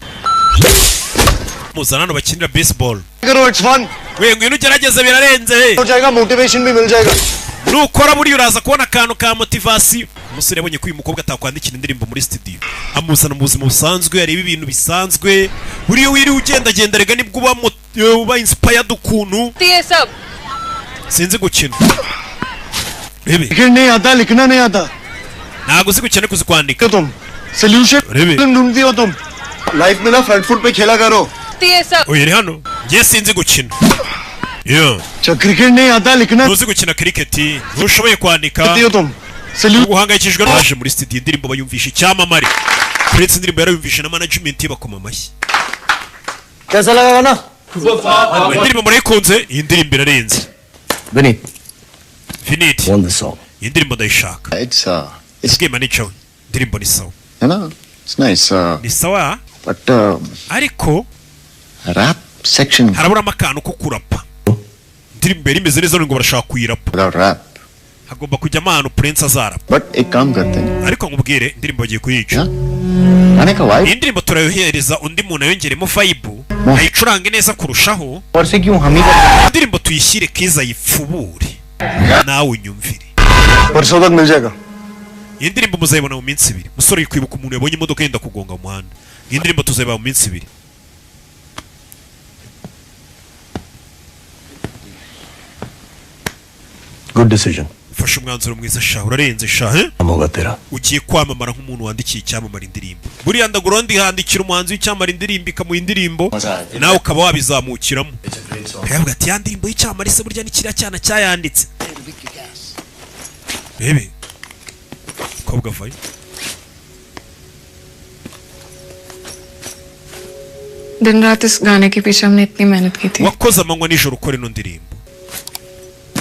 muzana hano bakinira baseball करो it's fun we ngwino ugerageze birarenze he हो जाएगा मोटिवेशन भी मिल जाएगा nukora buriya uraza kubona akantu ka motivasiyo umusore yabonye ko uyu mukobwa atakwandikira indirimbo muri studio amuzana mu buzima busanzwe areba ibintu bisanzwe buriya wiriwe ugendagenda rega nibwo uba inspired ukuntu ये सब sinzi gukina rebe लिखना नहीं आता लिखना नहीं आता ntabwo uzi gukina ariko uzi kwandika तो तुम सोल्यूशन Rebe. ढूंढती हो तुम लाइफ में ना फ्रंट फुट पे खेला करो ये सब uyu uri hano njye sinzi gukina yo जब क्रिकेट नहीं आता लिखना ntuzi gukina cricket ntushoboye kwandika हो तुम solution uhangayikishijwe naje muri studio indirimbo bayumvisha icyamamare uretse indirimbo yarayumvisha na management ye bakoma amashyi कैसा लगा गाना indirimbo murayikunze iyi ndirimbo irarenze Vinny finiti won the song iyi ndirimbo ndayishaka It's isibwema nicawe indirimbo ni sawa you know, it's nice. ni sawa But ariko rap section haraburamo akantu ko kurapa indirimbo yari imeze neza ngo barashaka kuyirapa without rap. hagomba kujyamo ahantu prince azarapa But एक काम करते हैं ariko nkubwire indirimbo bagiye kuyica हाँ? गाने का vibe iyi ndirimbo turayohereza undi muntu ayongeremo vibe ayicurange neza kurushaho और से क्यों हम ही कर indirimbo tuyishyire kiza yipfubure nawe unyumvire परसों तक मिल जाएगा iyi ndirimbo muzayibona mu minsi ibiri musore uri kwibuka umuntu yabonye imodoka yenda kugonga mu muhanda iyi ndirimbo tuzayibona mu minsi ibiri good decision ufashe umwanzuro mwiza sha urarenze sha he हम होगा तेरा ugiye kwamamara nk'umuntu wandikiye icyamamara indirimbo buriya ndagura handikira umuhanzi w'icyamamara indirimbo ikamuha indirimbo nawe ukaba wabizamukiramo akavuga ati ya ndirimbo y'icyamamara ise burya ni kiriya cyana cyayanditse rebe umukobwa avayo दिन रात इस गाने के पीछे हमने इतनी मेहनत की थी wakoze amanywa nijoro ukora ino ndirimbo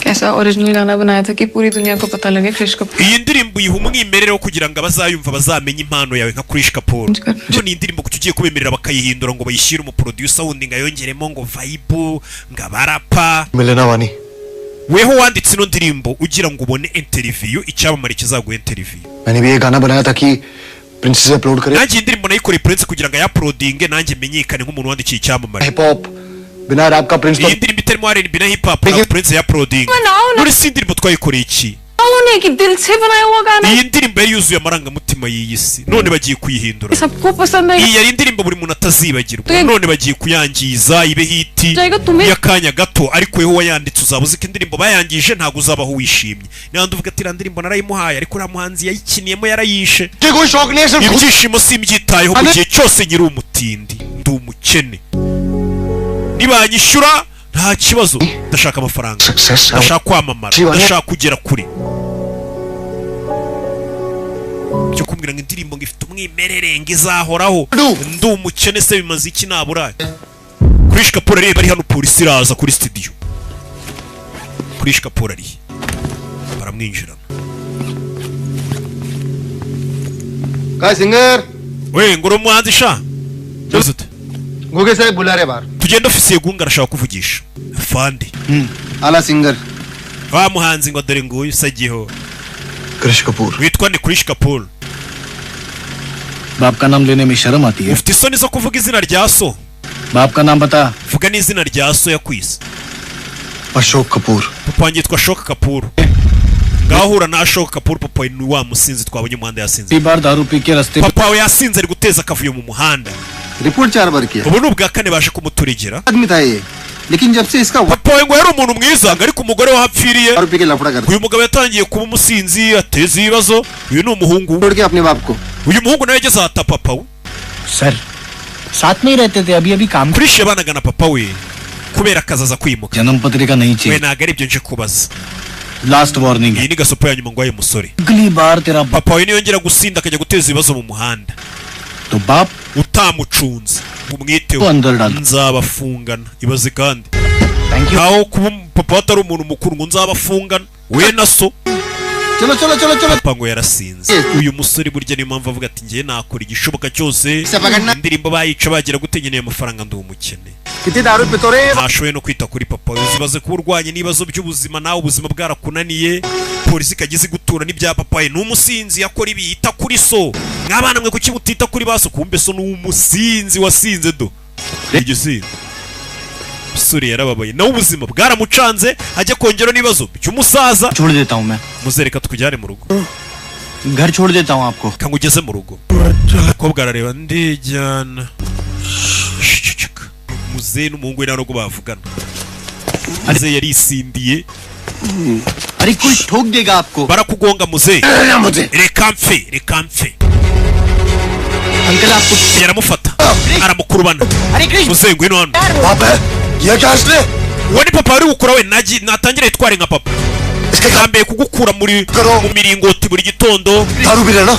कैसा ओरिजिनल गाना बनाया था कि पूरी दुनिया को पता लगे क्रिश Kapoor iyi ndirimbo uyiha umwimerere wo kugira ngo abazayumva bazamenye impano yawe nka Krish Kapoor none iyi ndirimbo kuki ugiye kubemerera bakayihindura ngo bayishyire umuproducer wundi ngo ayongeremo ngo vibe ngo abarapa मिलना वानी weho wanditse ino ndirimbo ugira ngo ubone interview icyamamare kizaguha interview मैंने भी ये गाना बनाया था कि princess upload करे nanjye iyi ndirimbo nayikoreye Prince kugira ngo ayaprodinge nanjye menyekane nk'umuntu wandikiye icyamamare hip hop बिना रैप का Prince iyi ndirimbo itarimo R&B na hip hop ntabwo Prince yaprodinge none si indirimbo twayikoreye iki होने की दिल से बनाया हुआ गाना iyi ndirimbo yari yuzuye amarangamutima y'iyi si none bagiye kuyihindura सबको पसंद है iyi yari indirimbo buri muntu atazibagirwa none bagiye kuyangiza ibe hiti जाएगा तुम्हें y'akanya gato ariko weho wayanditse uzaba uzi ko indirimbo bayangije ntabwo uzabaho wishimye n'abandi uvuga ati iriya ndirimbo narayimuhaye ariko uriya muhanzi yayikiniyemo yarayishe कि कोई शौक नहीं है सिर्फ खुद ibyishimo simbyitayeho mu gihe cyose nyiri umutindi ndi umukene nibanyishyura nta kibazo ndashaka amafaranga success ndashaka kwamamara ndashaka kugera kure cyo kumbwira ngo indirimbo ngo ifite umwimerere ngo izahoraho ndi umukene se bimaze iki nabura Krish Kapoor reba ari hano polisi iraza kuri studio Krish Kapoor ari baramwinjirana का singer we ngoro muhanzi sha Joseph गोगे साहब बुला रहे बाहर tugenda ofisiye gunga arashaka kuvugisha Fandi आला singer wa muhanzi ngo dore nguyu sagiho कृष Kapoor witwa ni Krish Kapoor बाप का नाम लेने में शर्म आती है ufite isoni zo kuvuga izina rya so बाप का नाम बता vuga n'izina rya so yakwise Ashok Kapoor papa wanjye yitwa Ashok Kapoor ngahura na Ashok Kapoor papa ni wa musinzi twabonye umuhanda yasinze बार दारू पी के रास्ते papa we yasinze ari guteza akavuyo mu muhanda report 4 बार किया ubu ni ubwa kane baje kumuturigera आदमी था ये लेकिन जब से इसका papa we ngo yari umuntu mwiza ngo ariko umugore we hapfiriye रुपए के लफड़ा कर uyu mugabo yatangiye kuba umusinzi ateza ibibazo uyu ni umuhungu छोड़ के अपने बाप को uyu muhungu nawe yageze ahata papa we sir साथ में ही रहते थे अभी अभी काम Krish yabanaga na papa we kubera akazaza kwimuka जन्म पत्रिका नहीं we चाहिए ntago ari ibyo nje kubaza last warning है iyi ni gasopo ya nyuma ngo aye musore अगली बार तेरा बाप papa we niyongera gusinda akajya guteza ibibazo mu muhanda तो बाप utamucunze ngo umwiteho तो अंदर डाल nzabafungana ibaze kandi thank you aho kuba papa atari umuntu mukuru ngo nzabafungana we na so चलो चलो चलो चलो papa ngo yarasinze uyu musore burya niyo mpamvu avuga ati ngiye nakora igishoboka cyose Sabagana. indirimbo bayica bagira gute nkeneye amafaranga ndi umukene कितनी दारू पे तो रे ntashoboye no kwita kuri papa uzibaze kuba urwanye n'ibibazo by'ubuzima nawe ubuzima bwarakunaniye polisi ikageze gutura n'ibya papa we ni umusinzi yakora ibi yita kuri so mwabana mwe kuki mutita kuri baso kumbe so ni umusinzi wasinze do iryo sinzi musore yarababaye nawe ubuzima bwaramucanze ajya kongera n'ibibazo by'umusaza छोड़ देता हूँ मैं muzereka tukujyane mu rugo घर छोड़ देता हूँ आपको kangugeze mu rugo umukobwa arareba ndijyana Shicicika. muzehe n'umuhungu we ntabwo bavugana muzehe yarisindiye अरे कोई ठोक देगा आपको barakugonga muzehe मुझे reka mfe अंकल आपको yaramufata aramukurubana अरे कृष्ण muzehe ngwino hano बाप है ये क्या इसने uwo ni papa wari gukura we natangira yitware nka papa yambaye kugukura mu miringoti buri gitondo दारू भी लेना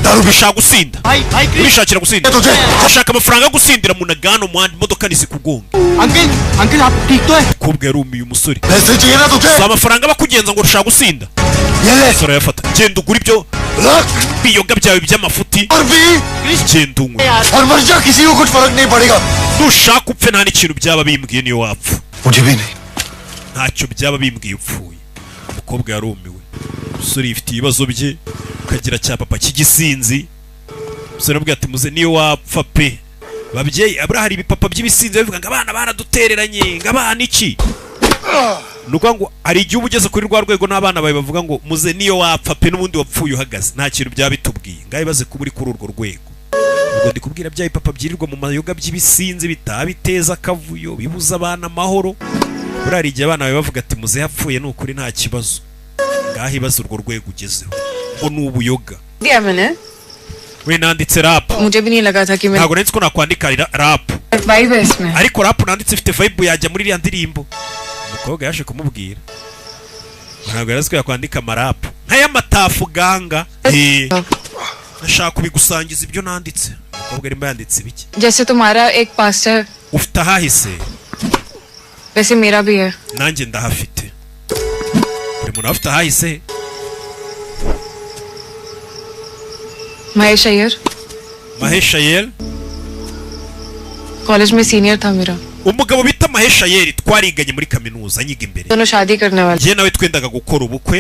दारू भी bishaka gusinda भाई भाई कृष्ण ubishakira gusinda तुझे ashaka amafaranga yo gusindira mu nagano muhanda imodoka ntizikugonga uncle uncle आप ठीक तो है umukobwa yarumiye umusore पैसे चाहिए ना तुझे si amafaranga bakugenza ngo ushaka gusinda ये ले umusore arayafata genda ugura ibyo रख biyoga byawe by'amafuti और भी genda unywe और मर जा किसी को कुछ फर्क नहीं पड़ेगा nushaka upfe nta n'ikintu byaba bimbwiye niyo wapfa मुझे भी नहीं ntacyo byaba bimbwiye upfuye umukobwa yarumiwe umusore yifitiye ibibazo bye ukagira cya papa cy'igisinzi umusore aramubwira ati muze niyo wapfa pe babyeyi abura hari ibipapa by'ibisinzi bivuga ngo abana baradutereranye ngo abana iki ni ukuvuga ngo hari igihe uba ugeze kuri rwa rwego n'abana bawe bavuga ngo muze niyo wapfa pe n'ubundi wapfuye uhagaze nta kintu byaba bitubwiye ngaho ibaze kuba uri kuri urwo rwego ubwo ndi kubwira bya bipapa byirirwa mu mayoga by'ibisinzi bitaba biteza akavuyo bibuza abana amahoro buriya hari igihe abana bawe bavuga ati muze yapfuye ni ukuri nta kibazo ngaho ibaze urwo rwego ugezeho ngo ni ubuyoga दिया मैंने we nanditse rap मुझे भी नहीं लगा था कि मैं ntabwo nanditse ko nakwandika rap vibe है इसमें ariko rap nanditse ifite vibe yajya muri iriya ndirimbo umukobwa yaje kumubwira ntabwo yarazi ko yakwandika amarapu nk'ay'amatafu ganga nashaka kubigusangiza ibyo nanditse umukobwa arimo yanditse ibiki जैसे तुम्हारा एक पास्ट है ufite ahahise वैसे मेरा भी है nanjye ndahafite buri muntu afite ahahise Mahesh Iyer Mahesh Ayer college में सीनियर था मेरा umugabo bita Mahesh Ayer twariganye muri kaminuza nyiga imbere दोनों शादी करने वाले njye nawe twendaga gukora ubukwe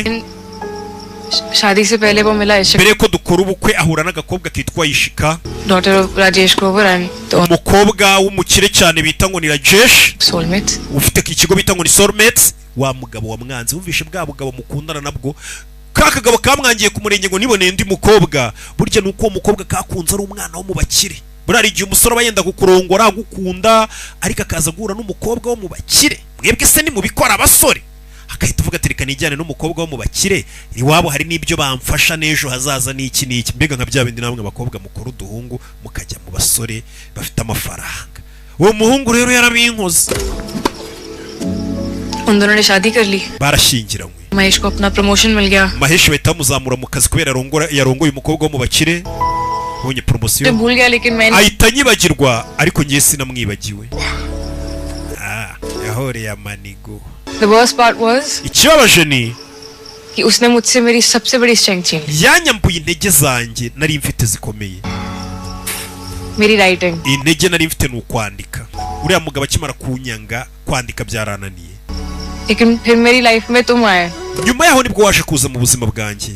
शादी से पहले वो मिला Ishika mbere ko dukora ubukwe ahura n'agakobwa kitwa Ishika daughter of Rajesh Grover and तो umukobwa w'umukire cyane bita ngo ni Rajesh soulmate ufite ikigo bita ngo ni Soulmates wa mugabo wa mwanzi wumvishe bwa bugabo mukundana nabwo ka kagabo kamwangiye ku murenge ngo nibone ndi mukobwa burya nuko uwo mukobwa kakunze ari umwana wo mu bakire burari igihe umusore aba yenda gukurongora agukunda ariko akaza guhura n'umukobwa wo mu bakire mwebwe se ni mubikora abasore akahita uvuga ati reka nijyane n'umukobwa wo mu bakire iwabo hari n'ibyo bamfasha n'ejo hazaza n'iki n'iki mbega nka bya bindi namwe abakobwa mukuru uduhungu mukajya mu basore bafite amafaranga uwo muhungu rero yarabinkoze उन दोनों ने शादी कर ली barashyingiranywe महेश को अपना प्रमोशन मिल गया Mahesh bahita bamuzamura mu kazi kubera yarongoye umukobwa wo mu bakire bonye promotion भूल गया लेकिन मैं ahita nyibagirwa ariko ngiye sinamwibagiwe yahoreye amanigo The worst part was ikibabaje ni कि उसने मुझसे मेरी सबसे बड़ी स्ट्रेंथ छीन ली yanyambuye intege zanjye nari mfite zikomeye मेरी writing intege nari mfite ni ukwandika uriya mugabo akimara kunyanga kwandika byarananiye लेकिन फिर मेरी लाइफ में तुम आए nyuma yaho nibwo waje kuza mu buzima bwanjye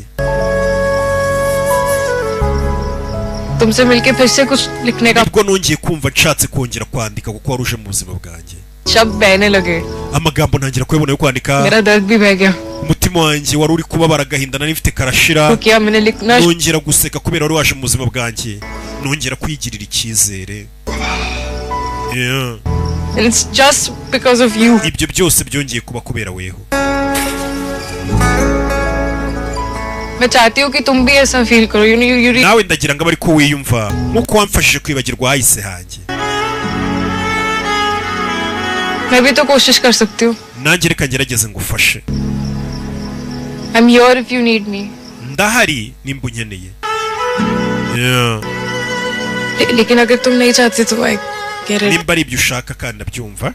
तुमसे मिलके फिर से कुछ लिखने का nibwo nongeye kumva nshatse kongera kwandika kuko waruje mu buzima bwanjye शब्द बहने लगे amagambo ntangira kuyabona yo kwandika मेरा दर्द भी बह गया umutima wanjye wari uri kubabara agahinda nari mfite karashira तो क्या मैंने लिखना nongera guseka kubera wari waje mu buzima bwanjye nongera kwigirira icyizere And it's just because of you ibyo byose byongeye kuba kubera weho मैं चाहती हूँ कि तुम भी ऐसा फील करो you nawe ndagira ngo abari ko wiyumva nkuko wamfashije kwibagirwa hahise hanjye मैं भी तो कोशिश कर सकती हूँ nanjye reka ngerageze ngufashe I'm here if you need me ndahari nimba unkeneye लेकिन अगर तुम नहीं चाहते तो I get it nimba ari ibyo ushaka kandi ndabyumva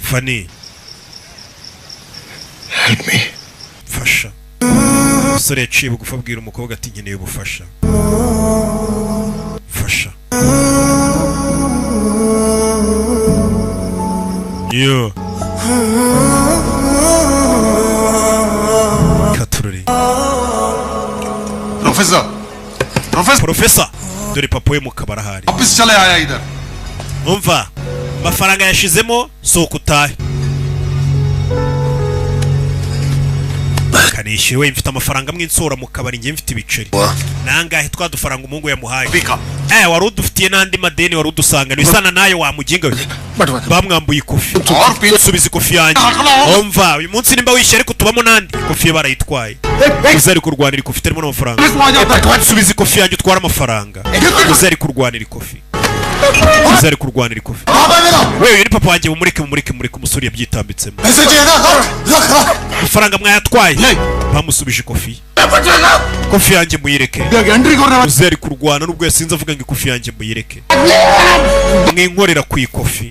Fanny Help me. fasha umusore yaciye bugufi abwira umukobwa ati nkeneye ubufasha fasha yo katururi Professor dore papa we mu kabara hari वापस चले आया इधर umva amafaranga yashizemo soko utahe kanishe we mfite amafaranga mwinsora mu kabari ngiye mfite ibiceri nangahe twadufaranga umungu yamuhaye wari udufitiye nandi madeni wari udusanga nisana nayo wamuginga bamwambuye ikofi subiza ikofi yanjye umva uyu munsi nimba wishyira ariko tubamo nandi ikofi barayitwaye uzari kurwanira ikofi terimo n'amafaranga subiza ikofi yanjye utwara amafaranga uzari kurwanira ikofi uzari kurwanira ikofi wewe ni papa wanjye mumureke umusore yabyitambitsemo amafaranga mwayatwaye bamusubije ikofi kofi yanjye muyireke uzari kurwana nubwo yasinze avuga ngo ikofi yanjye muyireke mwinkorera ku ikofi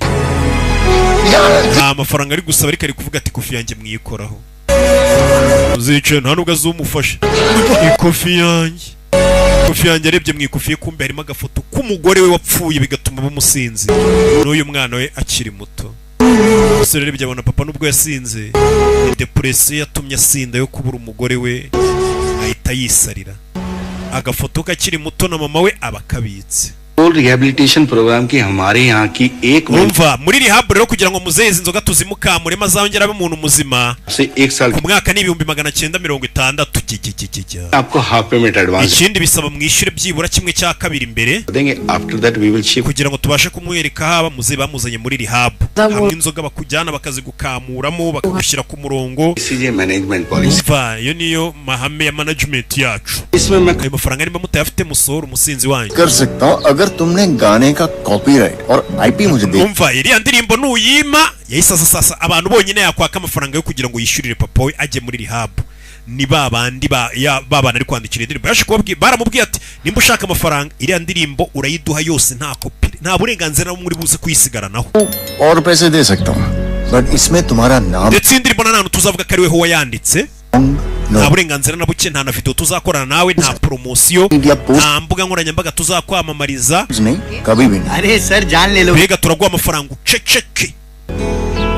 nta mafaranga ari gusaba ariko ari kuvuga ati ikofi yanjye mwikoraho uzicaye nta nubwo azumufashe ikofi yanjye arebye mu ikofi ye kumbe harimo agafoto k'umugore we wapfuye bigatuma bamusinzi n'uyu mwana we akiri muto umusore arebye abona papa nubwo yasinze ni depression yatumye asinda yo kubura umugore we ahita yisarira agafoto kakiri muto na mama we abakabitse rehabilitation program ki hamare yahan ki ek umva muri rehab rero kugira ngo muzeze inzoga tuzimukamure mazongera abe umuntu muzima se 1 saal ku mwaka ni 1960 आपको half payment advance ikindi bisaba mwishyure byibura kimwe cya kabiri imbere देंगे after that we will shift kugira ngo tubashe kumwereka haba muze bamuzanye muri rehab hamwe inzoga bakujyana bakazigukamuramo bakagushyira ku murongo CJ management policy va yo niyo mahame ya management yacu ayo mafaranga nimba mutayafite musoro umusinzi wanyu कर सकता हूँ अगर तुमने गाने का कॉपीराइट और आईपी मुझे दे umva iriya ndirimbo nuyima yayisasa abantu bonyine yakwaka amafaranga yo kugira ngo yishyurire papa we ajye muri rehab ni babandi babana ari kwandikira indirimbo yashe kubabwira baramubwiye ati nimba ushaka amafaranga iriya ndirimbo urayiduha yose nta kopi nta burenganzira muri buze kuyisigaranaho और पैसे दे सकता हूँ बट इसमें तुम्हारा नाम ndetse indirimbo nanone tuzavuga ko ari weho wayanditse nta burenganzira na buke nta na video tuzakorana nawe nta promosiyo nta mbuga nkoranyambaga tuzakwamamariza अरे सर जान ले लो mbega turaguha amafaranga uceceke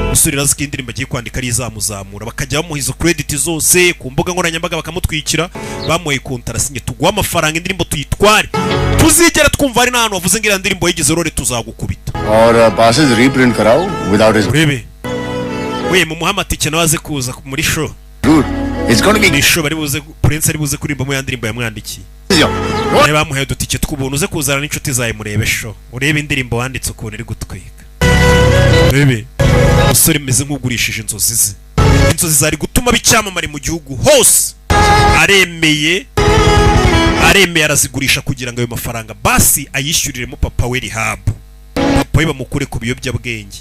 umusore raziko indirimbo agiye kwandika ari izamuzamura bakajya bamuha izo credit zose ku mbuga nkoranyambaga bakamutwikira bamuhaye kontarasinye tuguha amafaranga indirimbo tuyitware tuzigera twumva ari n'ahantu wavuze ngo iriya ndirimbo yigize rore tuzagukubita और passes reprint कराओ without his urebe we mu muhamatike nawe aze kuza muri show It's going to be ni show bari buze Prince ari buze kuririmba mu ya ndirimbo yamwandikiye nawe bamuhaye udutike tw'ubuntu uze kuzana n'inshuti zawe murebe show urebe indirimbo wanditse ukuntu iri gutwika urebe umusore meze nk'ugurishije inzozi ze inzozi zari gutuma bicyamamare mu gihugu hose aremeye aremeye arazigurisha kugira ngo ayo mafaranga basi ayishyuriremo papa we rehab, papa we bamukure ku biyobyabwenge.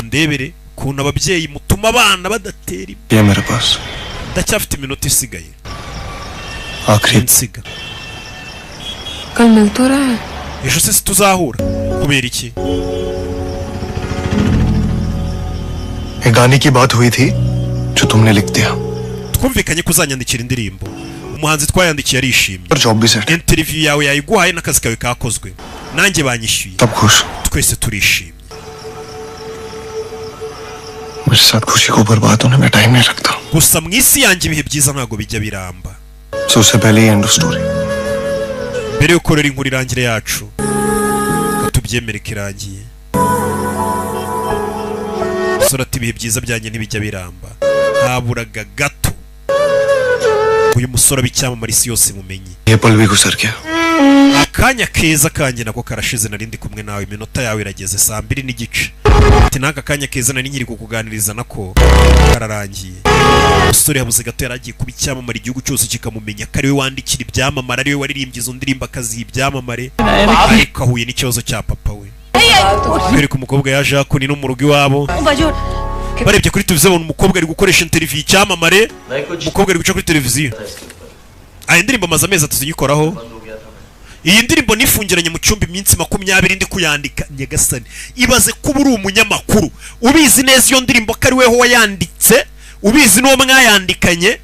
Ndebere kuntu ababyeyi mutuma abana badatera मेरे पास ndacyafite iminota isigaye आखिरी nsiga. कल मिल तो रहा है. Ejo se tuzahura kubera iki? एक गाने की बात हुई थी जो तुमने लिख दिया. Twumvikanye kuzanyandikira indirimbo. Umuhanzi twayandikiye arishimye. और जॉब भी set. Interview yawe yayiguhaye n'akazi kawe kakozwe. Nanjye banyishyuye. तब खुश. Twese turishimye. मेरे साथ खुशी को बर्बाद होने में टाइम नहीं लगता. Gusa mu isi yanjye ibihe byiza ntago bijya biramba. So उससे पहले ही end of story. Mbere yuko rero inkuru irangire yacu tubyemere kirangiye. Sorati ibihe byiza byanjye ntibijya biramba. Haburaga gato uyu musore b'icyamamare isi yose mumenye. ये पल भी गुजर गया. Akanya keza kanjye nako karashize, narindi kumwe nawe, iminota yawe irageze 2:30. Ati naka kanya keza nari nkiri kukuganiriza nako kararangiye. Umusore yabuze gato yaragiye kuba icyamamare, igihugu cyose kikamumenya ko ari we wandikira ibyamamare, ari we waririmbye izo ndirimbo akaziha ibyamamare, ariko ahuye n'ikibazo cya papa we. Kubera ko umukobwa yaje akuni no mu rugo iwabo, barebye kuri televiziyo babona umukobwa ari gukoresha interview icyamamare, umukobwa ari guca kuri televiziyo. Aya ndirimbo amaze amezi 3 tuyikoraho. Iyi ndirimbo nifungiranye mu cyumba iminsi 20 ndi kuyandika. Nyagasani, ibaze kuba uri umunyamakuru ubizi neza iyo ndirimbo ko ari weho wayanditse, ubizi n'uwo mwayandikanye,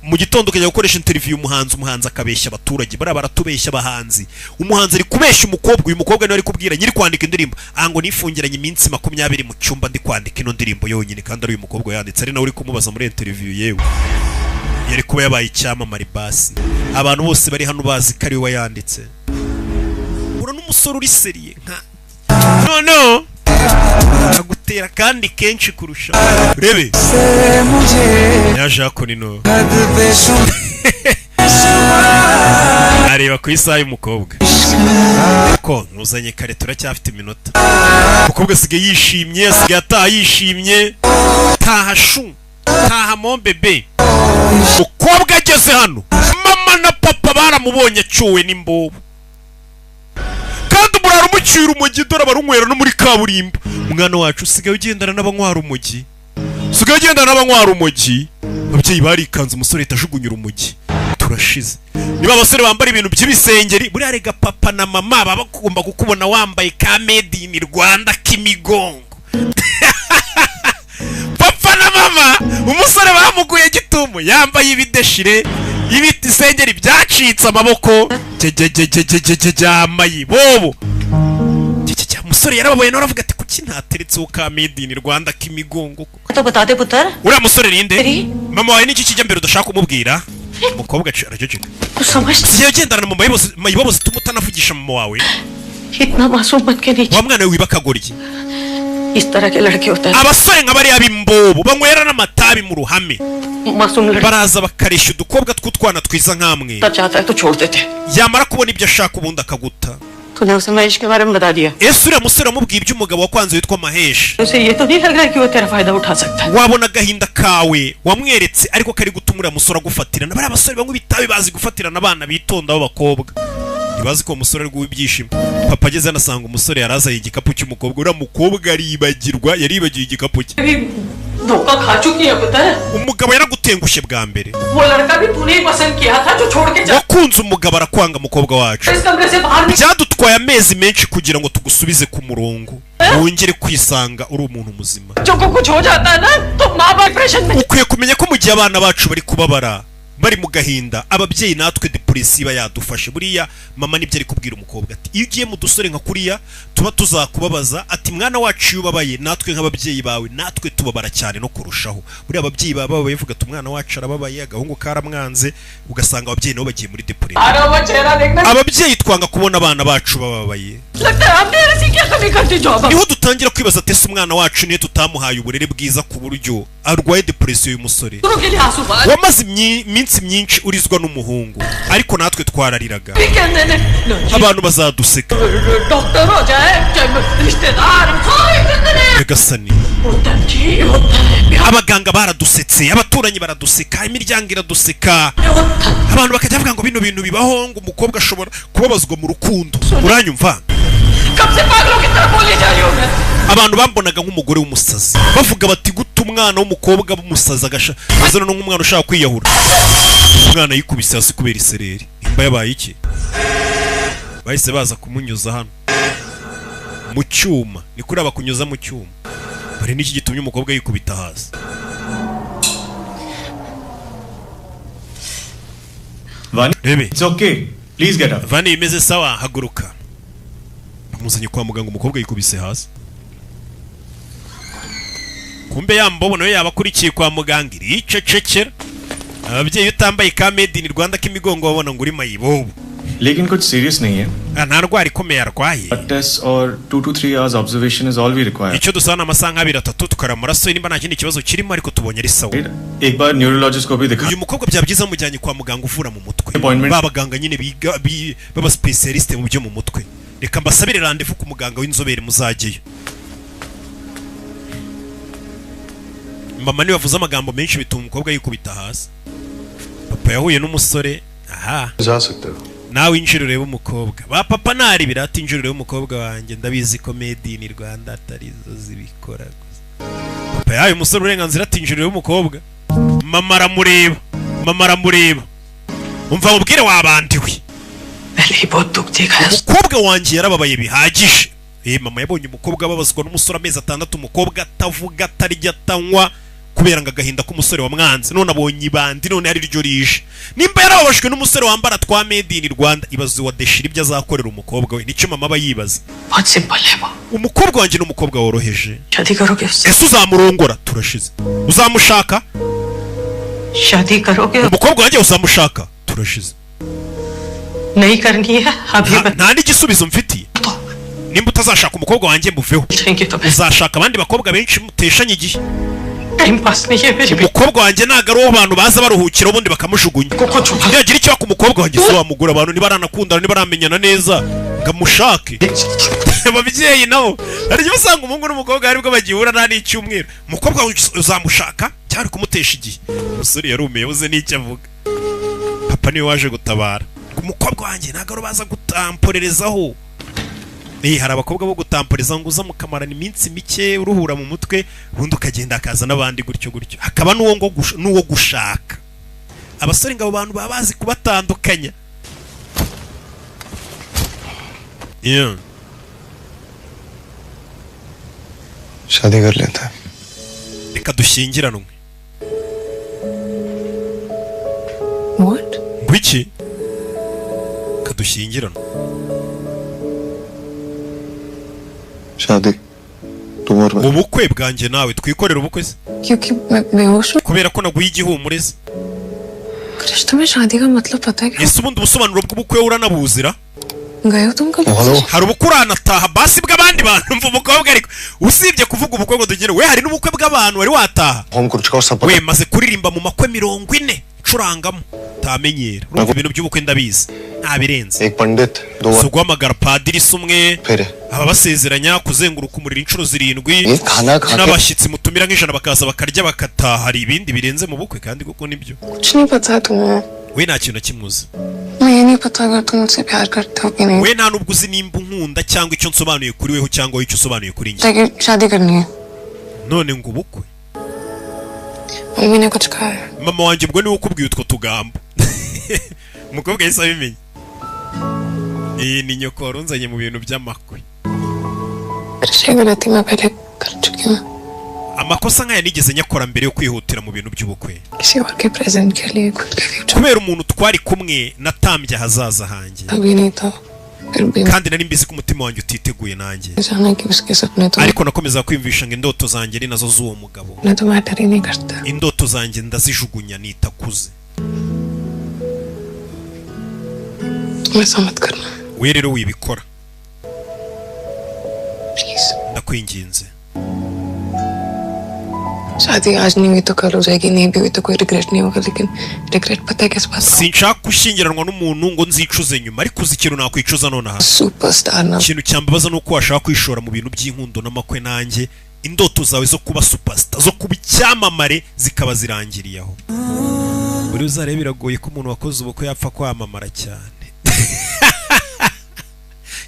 mu gitondo kajya gukoresha interview umuhanzi akabeshya abaturage, bara baratubeshya abahanzi. Umuhanzi ari kubeshya umukobwa, uyu mukobwa niwe ari kubwira nyiri kwandika indirimbo ngo nifungiranye iminsi 20 mu cyumba ndi kwandika ino ndirimbo yonyine, kandi ari uyu mukobwa yanditse, ari nawe uri kumubaza muri interview yewe. Yari kuba yabaye icyamamare basi, abantu bose bari hano bazi ko ari we wayanditse. Ura n'umusore uri seriye nka no agutera kandi kenshi kurusha. Rebe yaje akonino areba ku isaha y'umukobwa ko nuzanye kare, turacyafite iminota. Umukobwa asigaye yishimye, asigaye ataha yishimye. Tahashu taha mon bebe. Umukobwa ageze hano, mama na papa baramubonye acuwe n'imbobo, kandi umurara umucyira umugi, dore abarunywera no muri kaburimbo. Umwana wacu usigaye ugendana n'abanywara umugi, usigaye ugendana n'abanywara umugi. Ababyeyi barikanze, umusore itajugunyura umugi. Turashize. Niba abasore bambara ibintu by'ibisengeri, buriya rega papa na mama baba bagomba kukubona wambaye ka made in Rwanda k'imigongo. Papa na mama, umusore bamuguye gitumo yambaye ibideshire, ibiti sengeri byacitse amaboko, yambaye bobo. Umusore yarababoye no aravuga ati kuki ntateretseho ka made in Rwanda k'imigongo. तो बता दे पुत्र. Uriya musore ninde? Mama wawe n'iki kijya mbere udashaka kumubwira? Umukobwa araceceka. तू समझ Siyo gendana mu mayibobo zituma utanavugisha mama wawe. इतना मासूम बन के नहीं. Wa mwana we wibakagoryi. इस तरह के लड़के होते हैं. Abasore nk'abari abimbobo banywera n'amatabi mu ruhame. मासूम लड़के. Baraza bakarisha udukobwa tw'utwana twiza nkamwe. चाहता है तो छोड़ देते. Yamara kubona ibyo ashaka ubundi akaguta. तूने उसे महेश के बारे में बता दिया. Ese uriya musore amubwiye iby'umugabo wakwanze witwa Mahesh. उसे ये तो नहीं लग रहा है कि वो तेरा फायदा उठा सकता है. Wabona agahinda kawe wamweretse ariko kari gutuma uriya musore agufatirana. Bari abasore banywa ibitabi bazi gufatirana abana bitonda b'abakobwa. Ntibazi ko umusore ari guha ibyishimo. Papa ageze anasanga umusore yarazaye igikapu cy'umukobwa. Uriya mukobwa aribagirwa, yaribagiye igikapu cye. धोखा खा चुकी है पता है. Umugabo yaragutengushye bwa mbere. वो लड़का भी तूने ही पसंद किया था जो छोड़ के जा. Wakunze umugabo arakwanga mukobwa wacu. इस कमरे से बाहर निकल. Byadutwaye amezi menshi kugira ngo tugusubize ku murongo, wongere kwisanga uri umuntu muzima. जो को कुछ हो जाता है ना तो माँ बाप प्रेशर में. Ukwiye kumenya ko mu gihe abana bacu bari kubabara, bari mu gahinda, ababyeyi natwe depression iba yadufashe. Buriya mama nibyo ari kubwira umukobwa ati iyo ugiye mu dusore nka kuriya tuba tuzakubabaza, ati mwana wacu yubabaye natwe nk'ababyeyi bawe natwe tubabara cyane no kurushaho. Buriya ababyeyi baba bavuga ati umwana wacu arababaye, agahungu karamwanze, ugasanga ababyeyi nabo bagiye muri depression. Ababyeyi twanga kubona abana bacu bababaye. Niho batangira kwibaza ati ese umwana wacu niyo tutamuhaye uburere bwiza ku buryo arwaye depression y'umusore wamaze iminsi myinshi urizwa n'umuhungu ariko natwe twarariraga abantu bazaduseka Gasani abaganga baradusetse abaturanyi baraduseka imiryango iraduseka abantu bakajya bavuga ngo bino bintu bibaho ngo umukobwa ashobora kubabazwa mu rukundo uranyumva abantu bambonaga nk'umugore w'umusazi bavuga bati guta umwana w'umukobwa w'umusazi azana nk'umwana ushaka kwiyahura umwana yikubise hasi kubera isereri imba yabaye iki bahise baza kumunyuza hano mu cyuma ni kuri abakunyuza mu cyuma bari n'iki gitumye umukobwa yikubita hasi Vani, it's okay. Please get up. Vani imeze sawa haguruka bamuzanye kwa muganga umukobwa yikubise hasi kumbe yambobo nawe yabakurikiye kwa muganga iricecekera ababyeyi utambaye ka made in Rwanda k'imigongo babona ngo uri mayibobo लेकिन कुछ serious नहीं है nta ndwara ikomeye arwaye tests or 2 to 3 hours observation is all we require icyo dusana amasaha 2-3 tukara amaraso nimba nta kindi kibazo kirimo ariko tubonye ari sawa एक बार neurologist को भी दिखा uyu mukobwa byabyiza mujyanye kwa muganga uvura mu mutwe babaganga nyine biga baba specialist mu byo mu mutwe reka mbasabire rendez-vous ku muganga w'inzobere muzagiye mama niwe yavuze amagambo menshi bituma umukobwa yikubita hasi papa yahuye n'umusore aha जा सकते हो nawe injiro ureba umukobwa ba papa nari birati injiro ureba umukobwa wanjye ndabizi ko made in Rwanda atari zo zibikora gusa papa yahaye umusore uburenganzira ati injiro ureba umukobwa mama aramureba umva mubwire wabandiwe umukobwa wanjye yarababaye bihagije mama yabonye umukobwa ababazwa n'umusore amezi 6 umukobwa atavuga atarya atanywa kubera ngo agahinda k'umusore wa mwanzi none abonye ibandi none ari ryo rije nimba yarababajwe n'umusore wambara twa made in Rwanda ibaze wa deshira ibyo azakorera umukobwa we nicyo mama bayibaza umukobwa wanjye n'umukobwa woroheje ese uzamurongora turashize uzamushaka umukobwa wanjye uzamushaka turashize nta n'igisubizo mfitiye nimba utazashaka umukobwa wanjye muveho uzashaka abandi bakobwa benshi muteshanye igihe umukobwa wanjye ntago ari uwo abantu baza baruhukira ubundi bakamujugunya yagira icyo umukobwa wanjye se wamugura abantu nibaranakundana nibaramenyana neza ngamushake ababyeyi nabo hari igihe usanga umuhungu n'umukobwa aribwo bagihura nta n'icyumweru umukobwa uzamushaka cyari kumutesha igihe umusore yarumiye uze n'icyo avuga papa niwe waje gutabara umukobwa wanjye ntago ari baza gutamporerezaho hari abakobwa bo gutamporeza ngo uza mukamarana iminsi mike uruhura mu mutwe ubundi ukagenda akaza n'abandi gutyo hakaba n'uwo gushaka abasore ngo abo bantu baba bazi kubatandukanya शादी कर लेता है reka dushyingiranwe What? Biki? Reka dushyingiranwe शादी तुम और मैं ubukwe bwanjye nawe twikorera ubukwe se क्योंकि मैं बेहोश हूँ kubera ko naguye igihumure se Krishna तुम्हें शादी का मतलब पता है क्या ese ubundi ubusobanuro bw'ubukwe uranabuzira गए हो तुम कब hari ubukwe uranataha basi bw'abandi bantu mva umukobwa ariko usibye kuvuga ubukwe ngo tugire we hari n'ubukwe bw'abantu wari wataha हम कुछ का सब we maze kuririmba mu makwe 40 ncurangamo tamenyera urumva ibintu by'ubukwe ndabizi nta birenze एक पंडित दो so guhamagara padiri sumwe फिर aba basezeranya kuzenguruka umuriro inshuro 7 ये खाना खा के n'abashyitsi mutumira nk'ijana bakaza bakarya bakataha hari ibindi birenze mu bukwe kandi kuko nibyo कुछ नहीं पता तुम्हें we nta kintu kimuzi मैं ये नहीं पता अगर तुम मुझसे प्यार करते हो कि नहीं we nta nubwo uzi nimba unkunda cyangwa icyo nsobanuye kuri weho cyangwa icyo usobanuye kuri njye लेकिन शादी करनी है none ngo ubukwe मम्मी ने कुछ कहा है mama wanjye ubwo niwe ukubwiye utwo tugambo umukobwa yahise abimenya iyi ni nyoko warunzanye mu bintu by'amakwe गलती मैं पहले कर चुकी हूँ amakosa nk'aya nigeze nyakora mbere yo kwihutira mu bintu by'ubukwe किसी और के प्रेजेंट के लिए खुद के future kubera umuntu twari kumwe natambye ahazaza hanjye अभी नहीं था फिर भी kandi nari mbizi ko umutima wanjye utiteguye nanjye जाना कि उसके सपने तो ariko nakomeza kwiyumvisha ngo indoto zanjye ari nazo z'uwo mugabo मैं तो मैटर ही नहीं करता indoto zanjye ndazijugunya nitakuze तुम ऐसा मत करना we rero wibikora please ndakwinginze शादी आज नहीं हुई तो कल हो जाएगी नहीं भी हुई तो कोई रिग्रेट नहीं होगा लेकिन रिग्रेट पता है किस बात का sinshaka gushyingiranwa n'umuntu ngo nzicuze nyuma ariko uzi ikintu nakwicuza nonaha superstar ना ikintu cyambabaza nuko washaka kwishora mu bintu by'inkundo n'amakwe nanjye indoto zawe zo kuba superstar zo kuba icyamamare zikaba zirangiriye aho buri uzarebe biragoye ko umuntu wakoze ubukwe yapfa kwamamara cyane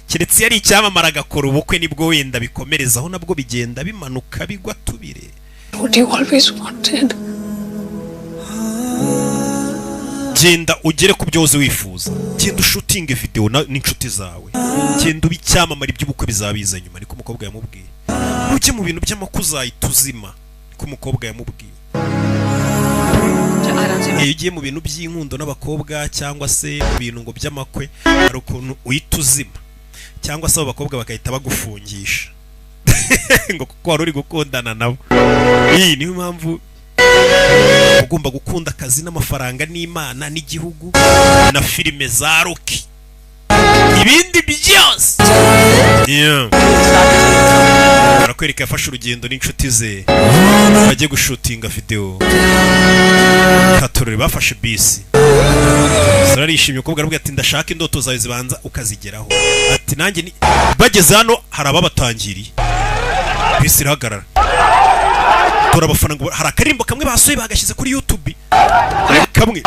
keretse yari icyamamara agakora ubukwe nibwo wenda bikomerezaho nabwo bigenda bimanuka bigwa tubire. What you always wanted. Genda ugere ku byoze wifuza. Genda ushutinge video n'inshuti zawe. Genda ubicyamamara iby'ubukwe bizabiza nyuma niko umukobwa yamubwiye. Ujye mu bintu by'amakuza ituzima niko umukobwa yamubwiye. Iyo ugiye mu bintu by'inkundo n'abakobwa cyangwa se mu bintu ngo by'amakwe hari ukuntu uyituzima cyangwa se abakobwa bakahita bagufungisha ngo kuko wari uri gukundana nabo. Iyi niyo mpamvu ugomba gukunda akazi n'amafaranga n'Imana n'igihugu na filime za Rocky ibindi byose. Arakwereka yafashe urugendo n'inshuti ze bajye gushutinga video. Katorore bafashe bisi. Sararishimye ukobwa aravuga ati ndashaka indoto zawe zibanza ukazigeraho. Ati nanjye ni bageze hano hari ababatangiriye. Bisi irahagarara. Turabafana ngo hari akarimbo kamwe basoye bagashyize kuri YouTube. Kamwe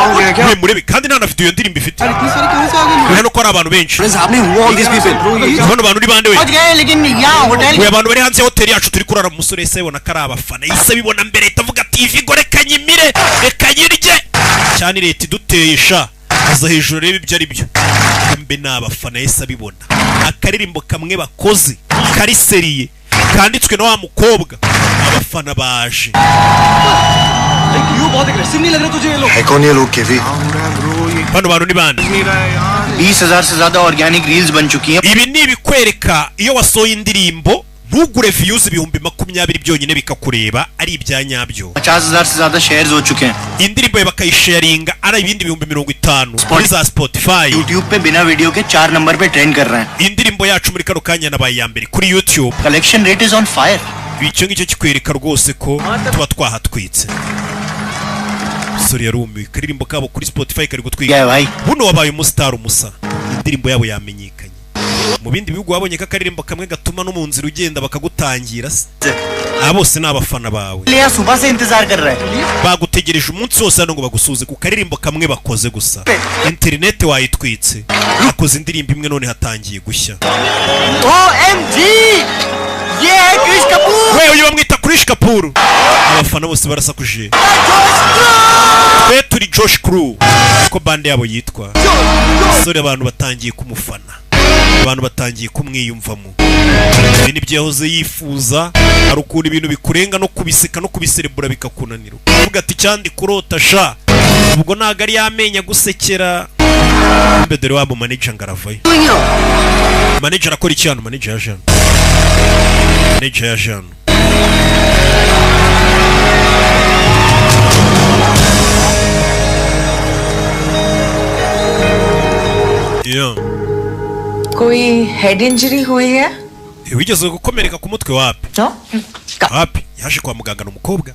murebe kandi nta na video yo ndirimbo ifite. Hano ko ari abantu benshi. Hano abantu uri bande we. We abantu bari hanze hotel yacu turi kurara mu musore se bona kari abafana. Yise bibona mbere itavuga TV gore kanyimire reka yirye. Cyane leta iduteyesha aza hejuru rebe ibyo ari byo. Mbe n'abafana yise bibona. Akaririmbo kamwe bakoze kari seriye kanditswe na wa mukobwa abafana baje. है कौन ये लोग केवी? Bano bantu ni bande? 20,000 से ज्यादा organic reels बन चुकी हैं. Ibi ni bikwereka iyo wasoye indirimbo ntugure views 20,000 byonyine bikakureba ari ibyanyabyo. 50,000 से ज्यादा शेयर्स हो चुके हैं. Indirimbo ye bakayisharinga ari ibindi 50,000 kuri za Spotify. YouTube पे बिना वीडियो के 4 नंबर पे ट्रेंड कर रहे हैं. Indirimbo yacu muri kano kanya nabaye ya mbere kuri YouTube. Collection rate is on fire. Icyo ngicyo kikwereka rwose ko tuba twahatwitse. Sorry yarumiwe karirimbo kabo kuri Spotify kari gutwika. Buno wabaye umustar umusa. Indirimbo yabo yamenyekanye. Mu bindi bihugu wabonye ka karirimbo kamwe gatuma no mu nzira ugenda bakagutangira se. Abose n'abafana bawe. Liya suba se intizar kar rahe. Bagutegereje umunsi wose hano ngo bagusuze ku karirimbo kamwe bakoze gusa. Internet wayitwitse. Akoze indirimbo imwe none hatangiye gushya. OMG! Yeah, Krish Kapoor! Wewe uyu bamwita Krish Kapoor. Abafana bose barasakuje. Turi Josh Crew. Ko bande yabo yitwa. Sore abantu batangiye kumufana. Abantu batangiye kumwiyumvamo. Ibi nibyo yahoze yifuza, ari ukuri ibintu bikurenga no kubiseka no kubiserebura bikakunanira. Uvuga ati cyandi kurota sha. Ubwo naga ari yamenya gusekera. Mbe dore wabo manager ngaravayo. Manager akora iki hano? Manager ya Jean. Manager ya Jean. Yeah. कोई head injury हुई है? Wigeze gukomereka ku mutwe wapi? No. Wapi? Yaje kwa muganga n'umukobwa.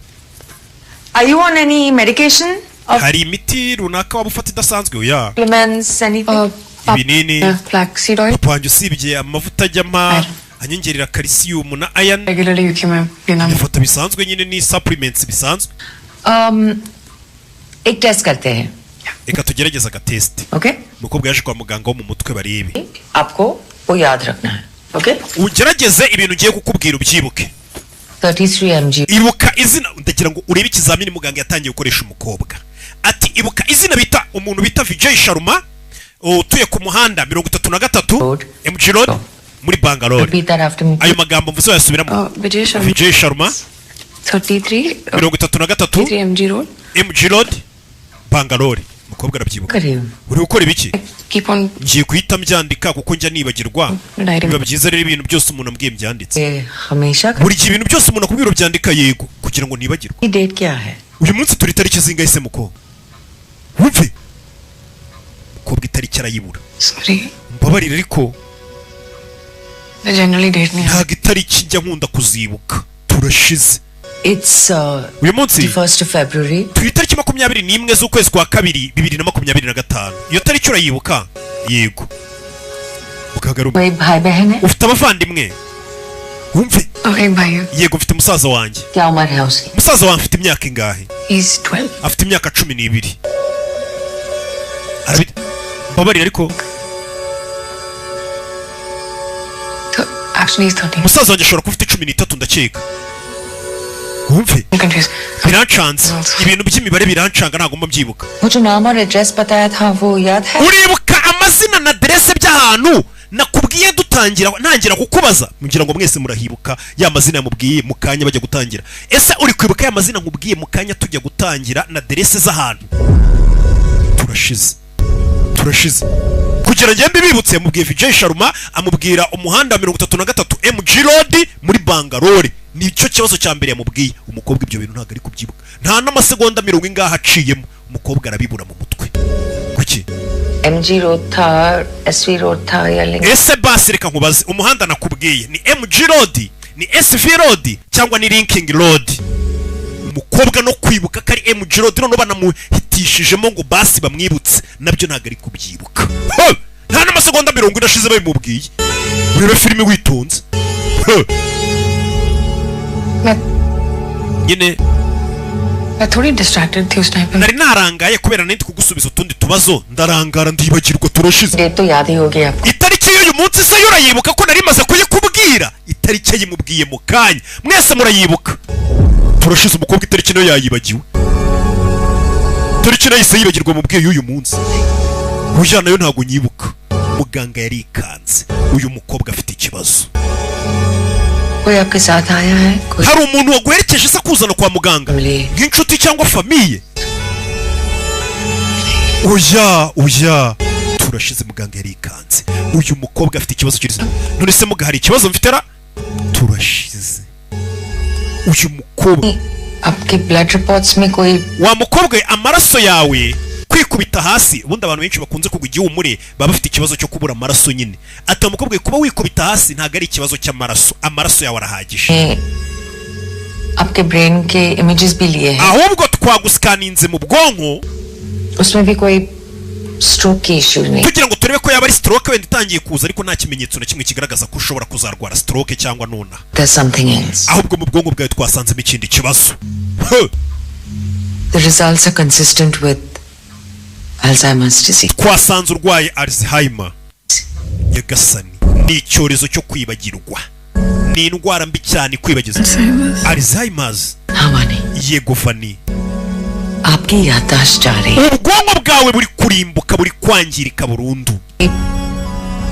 Are you on any medication? Hari imiti runaka wabufata idasanzwe oya. Supplements, anything? Ibinini. Flaxseed oil. Panjo sibye amavuta ajyama anyongerera calcium na iron. Regularly yuki मैं पीना. Ifata bisanzwe nyine ni supplements bisanzwe. एक टेस्ट करते हैं. Eka tugerageza ka test. Okay? Mukobwa yaje kwa muganga wo mu mutwe barebe. आपको वो याद रखना है. Okay? Ugerageze ibintu ugiye kukubwira ubyibuke. 33 mg. Ibuka izina ndagira ngo urebe ikizamini muganga yatangiye gukoresha umukobwa. Ati ibuka izina bita umuntu bita Vijay Sharma utuye ku muhanda 33 MG Road muri Bangalore. Repeat that after me. Ayo magambo mvuze yasubiramo. Vijay Sharma 33 MG Road. MG Road Bangalore. Mukobwa arabyibuka. Uri gukora ibiki? Keep on. Ngiye kuhita mbyandika kuko njya nibagirwa. Biba byiza rero ibintu byose umuntu ambwiye byanditse. हमेशा. Buri gihe ibintu byose umuntu akubwira byandika yego kugira ngo nibagirwe. ये डेट क्या है? Uyu munsi turi tariki zingahe se muko? Wumve. Mukobwa itariki arayibura. Sorry. Mbabarira ariko. Generally date नहीं. itariki njya nkunda kuzibuka turashize. It's uyu munsi the 1st of February. turi tariki 21 z'ukwezi kwa kabiri 2025. iyo tariki urayibuka? Yego. Ukagaruka. कोई भाई बहन है? ufite abavandimwe? Wumve. एक भाई है. Yego ufite musaza wanjye. क्या उम्र है उसकी? Musaza wanjye afite imyaka ingahe? He's 12. Afite imyaka 12. Arabita. Babarira ariko. Actually he's 13. Musaza wanjye ashobora kuba afite 13 ndakeka. Wumve. Birancanze. Ibintu by'imibare birancanga ntago mbyibuka. वो जो नाम और एड्रेस बताया था वो याद है? Uribuka amazina na adresse by'ahantu nakubwiye dutangira ntangira kukubaza mugira ngo mwese murahibuka ya mazina yamubwiye mukanya bajya gutangira. Ese uri kwibuka ya mazina nkubwiye mukanya tujya gutangira na adresse z'ahantu? Turashize kugira ngembe bibutse mubwiye Vijay Sharma amubwira umuhanda 33 MG Road muri Bangalore. Nicyo kibazo cya mbere yamubwiye. Umukobwa ibyo bintu ntago ari kubyibuka, nta n'amasegonda 20 ngaha aciyemo umukobwa arabibura mu mutwe. Kuki MG Road था, SV Road था या link? ese basi reka nkubaze umuhanda nakubwiye ni MG Road, ni SV Road cyangwa ni Linking Road? Umukobwa no kwibuka kari MG Road none banamuhitishijemo ngo basi bamwibutse nabyo ntago ari kubyibuka. Nta n'amasegonda 20 ndashize babimubwiye. Urebe filime witonze. Nyine मैं थोड़ी distracted थी उस टाइम पे. nari narangaye kubera nindi kugusubiza utundi tubazo ndarangara ndibagirwa turashize. Date तो याद ही होगी आपको. Itariki y'uyu munsi se yurayibuka ko nari maze kuyikubwira? Itariki yimubwiye mu kanya mwese murayibuka. Turashize umukobwa itariki nayo yayibagiwe. Itariki nayo yibagirwa mubwiye y'uyu munsi. Uya nayo ntago nyibuka. Muganga yari ikanze. Uyu mukobwa afite ikibazo. कोई आपके साथ आया है? कोई hari umuntu waguherekeje se kuzana kwa muganga nk'inshuti cyangwa famiye? Oya turashize muganga yari ikanze. Uyu mukobwa afite ikibazo cy'izina. None se muga hari ikibazo mfite ra? Turashize. Uyu mukobwa आपके blood reports में कोई wa mukobwa amaraso yawe kwikubita hasi. Ubundi abantu benshi bakunze kugwa igihumure baba bafite ikibazo cyo kubura amaraso nyine. Ati umukobwa kuba wikubita hasi ntago ari ikibazo cy'amaraso, amaraso yawe arahagije. आपके ब्रेन के इमेजेस भी लिए हैं. Ahubwo twaguskaninze mu bwonko उसमें भी कोई स्ट्रोक की इश्यू नहीं. kugira ngo turebe ko yaba ari stroke wenda itangiye kuza ariko nta kimenyetso na kimwe kigaragaza ko ushobora kuzarwara stroke cyangwa nona. There's something else. Ahubwo mu bwonko bwawe twasanzemo ikindi kibazo. The results are consistent with Alzheimer's disease. Twasanze urwaye Alzheimer. Yagasani ni icyorezo cyo kwibagirwa. Ni indwara mbi cyane kwibagiza. Alzheimer's. Hamani. Yego Fani. आपकी याददाश्त जा रही है. Ubwonko bwawe buri kurimbuka buri kwangirika burundu.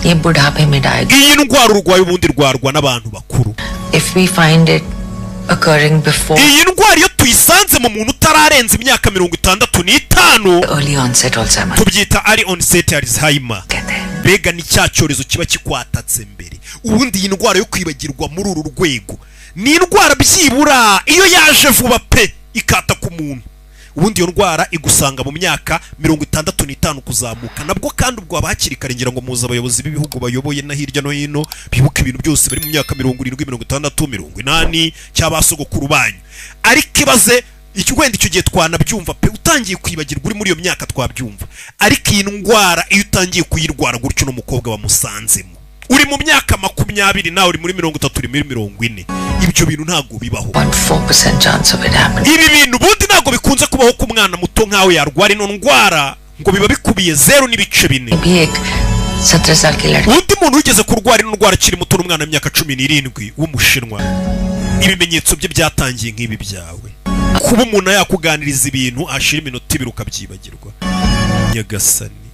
ये बुढ़ापे में diagnose. Iyi ndwara urwaye ubundi rwarwa n'abantu bakuru. If we find it occurring before. Iyi ndwara iyo tuyisanze mu muntu utararenza imyaka 65 early onset Alzheimer. tubyita early onset Alzheimer. Bega ni cya cyorezo kiba kikwatatse mbere. Ubundi iyi ndwara yo kwibagirwa muri uru rwego ni indwara byibura iyo yaje vuba pe ikata ku muntu. Ubundi iyo ndwara igusanga mu myaka 65 kuzamuka. Nabwo kandi ubwo abakiri karengera ngo muza abayobozi b'ibihugu bayoboye na hirya no hino bibuka ibintu byose bari mu myaka 70, 60, 80 cy'abasogokuru banyu. Ariko ibaze wenda icyo gihe twanabyumva pe utangiye kwibagirwa uri muri iyo myaka twabyumva. Ariko iyi ndwara iyo utangiye kuyirwara gutyo n'umukobwa bamusanzemo uri mu myaka 20 nawe uri muri 30 uri muri 40, ibyo bintu ntago bibaho. 4% chance of it happening. Ibi bintu bundi ntago bikunze kubaho ku mwana muto nkawe yarwara ino ndwara ngo biba bikubiye 0 n'ibice 4. भी एक 17 साल की लड़की. Undi muntu ugeze kurwara ino ndwara akiri muto n'umwana w'imyaka 17 w'umushinwa. Ibimenyetso bye byatangiye nk'ibi byawe. Kuba umuntu yakuganiriza ibintu ashira iminota 2 ukabyibagirwa. Nyagasani.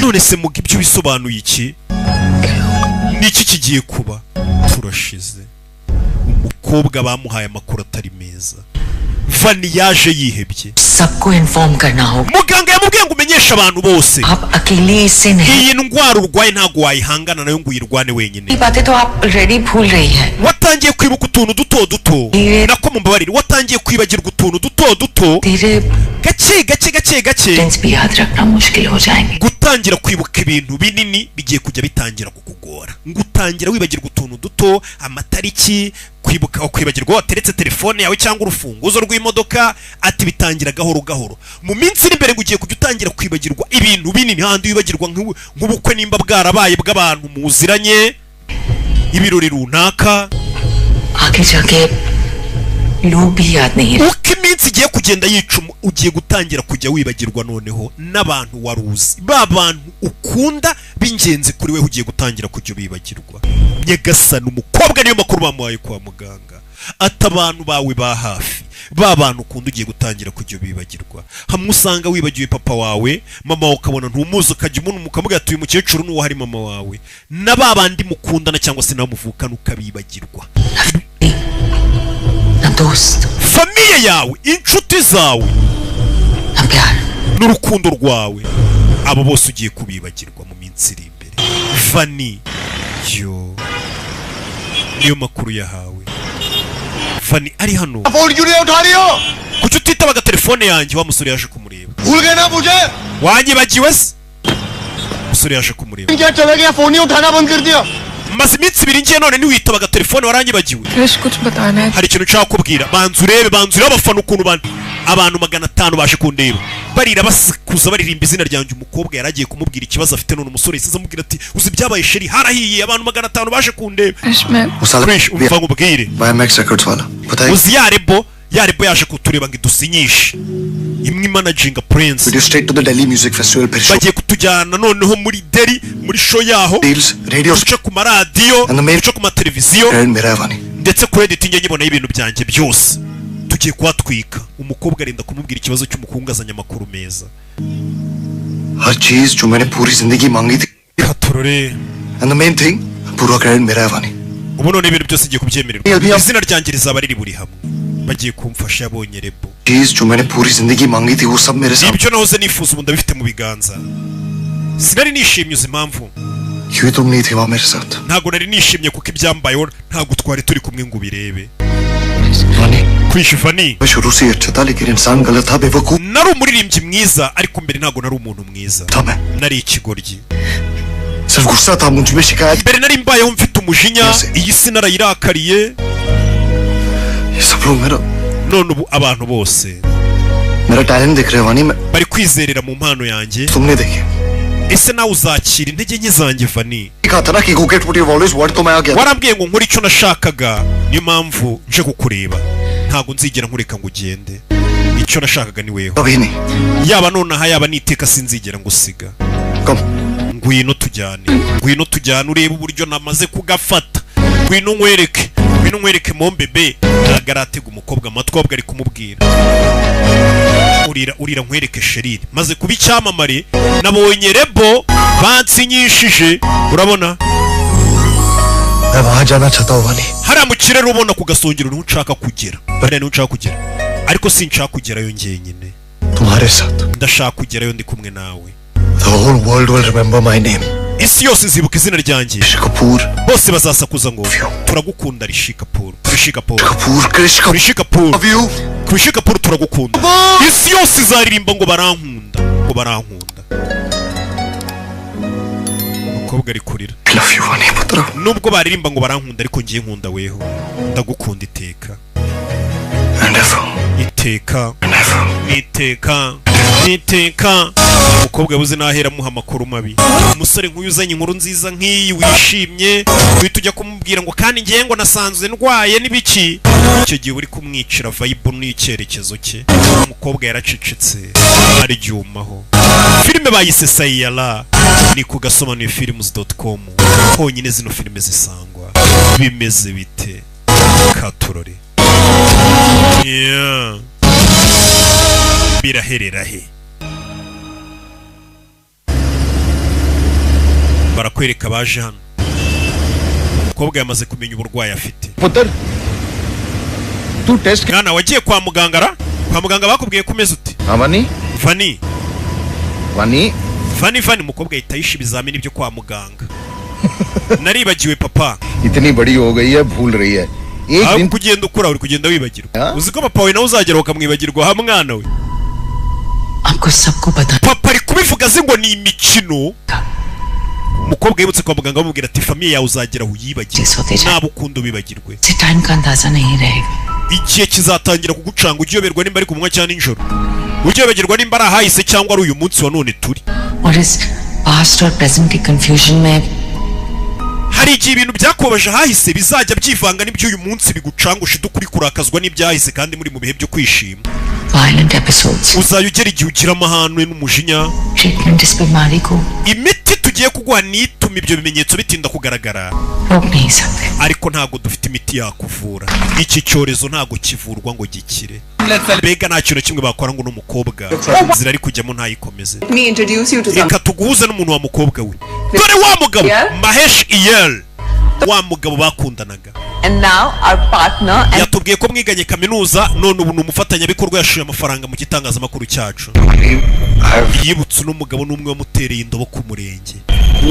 None se muga ibyo bisobanuye iki? Niki kigiye kuba? Turashize. Umukobwa bamuhaye amakuru atari meza. Vani yaje yihebye. सबको इन्फॉर्म करना होगा. Muganga yamubwiye ngo umenyesha abantu bose आप अकेले इससे नहीं iyi ndwara urwaye ntago wayihangana nayo ngo uyirwane wenyine ये बातें तो आप ऑलरेडी भूल रही हैं watangiye kwibuka utuntu duto duto nako mumbabarire watangiye kwibagirwa utuntu duto duto gake भी याद रखना मुश्किल हो जाएंगे gutangira kwibuka ibintu binini bigiye kujya bitangira kukugora ngutangira wibagirwa utuntu duto amatariki kwibagirwa wateretse telefone yawe cyangwa urufunguzo rw'imodoka ati bitangira gahoro gahoro mu minsi iri imbere ngugiye kujya utangira kwibagirwa ibintu binini handi wibagirwa nk'ubukwe nimba bwarabaye bw'abantu muziranye ibirori runaka आगे जाके लोग भी याद नहीं रहे uko iminsi igiye kugenda yicuma ugiye gutangira kujya wibagirwa noneho n'abantu waruzi ba bantu ukunda b'ingenzi kuri wewe ugiye gutangira kujya bibagirwa nyagasana umukobwa niyo makuru bamuhaye kwa muganga ati abantu bawe ba hafi ba bantu ukunda ugiye gutangira kujya bibagirwa hamwe usanga wibagiwe papa wawe mama wawe ukabona ntumuzi ukajya umuntu mukamuga ati uyu mukecuru n'uwo hari mama wawe na ba bandi mukundana cyangwa se nawe muvukana ukabibagirwa famiye yawe inshuti zawe n'urukundo rwawe abo bose ugiye kubibagirwa mu minsi iri imbere Fanny yo niyo makuru yahawe Fanny ari hano kuki utitabaga telefone yanjye wa musore yaje kumureba wanyibagiwe se musore yaje kumureba maze iminsi ibiri ngiye none niwitabaga telefone waranyibagiwe hari ikintu nshaka kubwira banza urebe abafana ukuntu abantu 500 baje kundeba barira basikuza baririmba izina ryanjye umukobwa yaragiye kumubwira ikibazo afite none umusore yisize amubwira ati uzi byabaye sheri harahiye abantu 500 baje kundeba umva ngubwire uzi yarebo yaje kutureba ngo idusinyishe imwe managing prince bagiye kutujyana noneho muri Delhi muri show yaho duce ku maradiyo duce ku mateleviziyo ndetse credit njye nyibona y'ibintu byanjye byose tugiye kuhatwika umukobwa arinda kumubwira ikibazo cy'umukungazanya amakuru meza हर चीज जो मैंने पूरी जिंदगी मांगी थी and the main thing पूरा credit मेरा है वानी ubu none ibintu byose igiye kubyemererwa izina ryanjye rizaba riri buri hamwe bagiye kumfasha yabonye rebo चीज जो मैंने पूरी जिंदगी मांगी थी वो सब मेरे साथ ibyo nahoze nifuza ubu ndabifite mu biganza sinari nishimye uzi impamvu क्यों तुम नहीं थे वहाँ मेरे साथ ntago nari nishimye kuko ibyambayeho ntago twari turi kumwe ngo ubirebe Fanny शुरू से अच्छा था लेकिन इंसान गलत था बेवकूफ nari umuririmbyi mwiza ariko mbere ntago nari umuntu mwiza nari ikigoryi सिर्फ गुस्सा था मुझ में शिकायत mbere nari mbayeho mfite umujinya iyi si narayirakariye सब लोग मेरा none ubu abantu bose मेरा टैलेंट देख रहे वानी bari kwizerera mu mpano yanjye तुमने देखे ese nawe uzakira intege nke zanjye Fanny कहा था ना कि go get what you always want तो मैं आ गया warambwiye ngo nkore icyo nashakaga niyo mpamvu nje kukureba ntago nzigera nkureka ngo ugende icyo nashakaga ni weho yaba nonaha yaba niteka sinzigera ngusiga ngwino tujyane urebe uburyo namaze kugafata ngwino nkwereke mombebe nagaratega umukobwa amatwabwa ari kumubwira urira nkwereke sheriri maze kuba icyamamare nabonye rebo bansinyishije urabona वहाँ जाना चाहता हूँ वानी hariya mu kirere ubona ku gasongero niho nshaka kugera ariko sinshaka kugerayo njyenyine तुम्हारे साथ ndashaka kugerayo ndi kumwe nawe the whole world will remember my name isi yose izibuka izina ryanjye bose bazasakuza ngo turagukunda Rishi Kapoor turagukunda isi yose izaririmba ngo barankunda umukobwa ari kurira nubwo baririmba ngo barankunda ariko ngiye nkunda weho ndagukunda iteka umukobwa yabuze nahera muha amakuru mabi umusore nk'uyu uzanye inkuru nziza nk'iyi wishimye uhita ujya kumubwira ngo kandi ngiye ngo nasanzwe ndwaye n'ibiki icyo gihe uri kumwicira vibe n'icyerekezo cye umukobwa yaracecetse aryumaho filime bayise Sayala ni ku gasobanuye films.com honyine zino filime zisangwa bimeze bite katurore biraherera he barakwereka baje hano umukobwa yamaze kumenya uburwayi afite mwana wagiye kwa muganga bakubwiye ko umeze ute Fanny Vani umukobwa ahita yisha ibizamini byo kwa muganga. Naribagiwe papa. इतनी बड़ी हो गई है भूल रही है. एक दिन kugenda ukura uri kugenda wibagirwa. Uzi ko papa we nawe uzagera ukamwibagirwa ha mwana we. आपको सबको पता. Papa ari kubivuga ze ngo ni imikino. Umukobwa yibutse kwa muganga bamubwira ati famiye yawe uzagera uyibagirwe. Nabo ukunda ubibagirwe. से टाइम का अंदाजा नहीं रहेगा. Igihe kizatangira kugucanga ugiyoberwa nimba ari ku munwa cyane injoro. Ugiyoberwa nimba ari ahahise cyangwa ari uyu munsi wa none turi. और इस पास्ट और प्रेजेंट की कंफ्यूजन में hari igihe ibintu byakubabaje ahahise bizajya byivanga n'iby'uyu munsi bigucangusha idukuri kurakazwa n'ibyahise kandi muri mu bihe byo kwishima. violent episodes. Uzayo ugera igihe ugira amahane n'umujinya. Treatment इस बीमारी को imiti tugiye kuguha nituma ibyo bimenyetso bitinda kugaragara. रोक नहीं सकते. ariko ntago dufite imiti yakuvura. Iki cyorezo ntago kivurwa ngo gikire. Bega nta kintu kimwe bakora ngo n'umukobwa zira ari kujyamo ntayikomeze. Me introduce you to Reka tuguhuze n'umuntu wa mukobwa we. Dore wa mugabo Mahesh Iyal. Wa mugabo bakundanaga. And now our partner and yatubwiye ko mwiganye kaminuza none ubu n'umufatanyabikorwa yashuye amafaranga mu gitangazamakuru cyacu. Yibutse n'umugabo n'umwe wamutereye indobo ku murenge.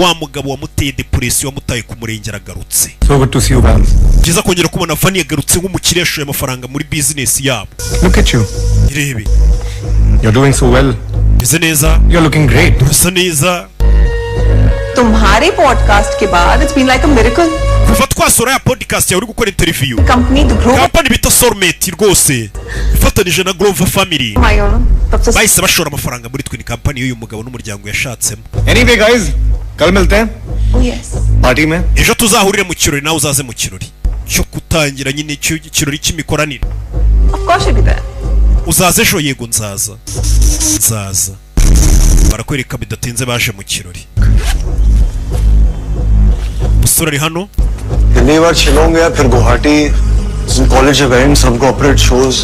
Wa mugabo wamuteye depression wamutaye ku murenge aragarutse. So good to see you, man. Byiza kongera kubona Fanny yagarutse nk'umukire yashuye amafaranga muri business yabo. Look at you. Irebe. You're doing so well. Ize neza. You're looking great. Usa neza. तुम्हारे पॉडकास्ट के बाद it's been like a miracle. Kuva twasora ya podcast yawe uri gukora interview. Company the group. Company bita Soulmate rwose. Ifatanije na Global Family. Bahise bashora amafaranga muri twe ni company y'uyu mugabo n'umuryango yashatsemo. Anyway guys, kal milte hain. Oh yes. Party mein. Ejo tuzahurire mu kirori nawe uzaze mu kirori. Cyo kutangira nyine cyo kirori cy'imikoranire. Of course you'll be there. Uzaze ejo yego nzaza. Nzaza. Barakwereka bidatinze baje mu kirori. Musore ari hano. पहली बार शिलोंग गया फिर Guwahati college events हम corporate shows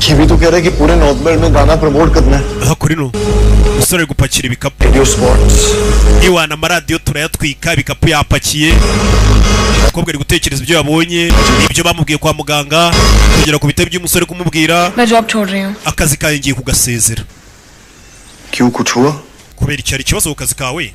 ये भी तो कह रहा है कि पूरे नॉर्थ बेल्ट में गाना प्रमोट करना है hakuri no musore gupakira ibikapu radio spots iwana amaradiyo turayatwika ibikapu yapakiye umukobwa ari gutekereza ibyo yabonye ibyo bamubwiye kwa muganga kugera ku bitabo by'umusore kumubwira मैं जॉब छोड़ रही हूँ. akazi kawe ngiye kugasezera. क्यों कुछ हुआ kubera icyari kibazo ku kazi kawe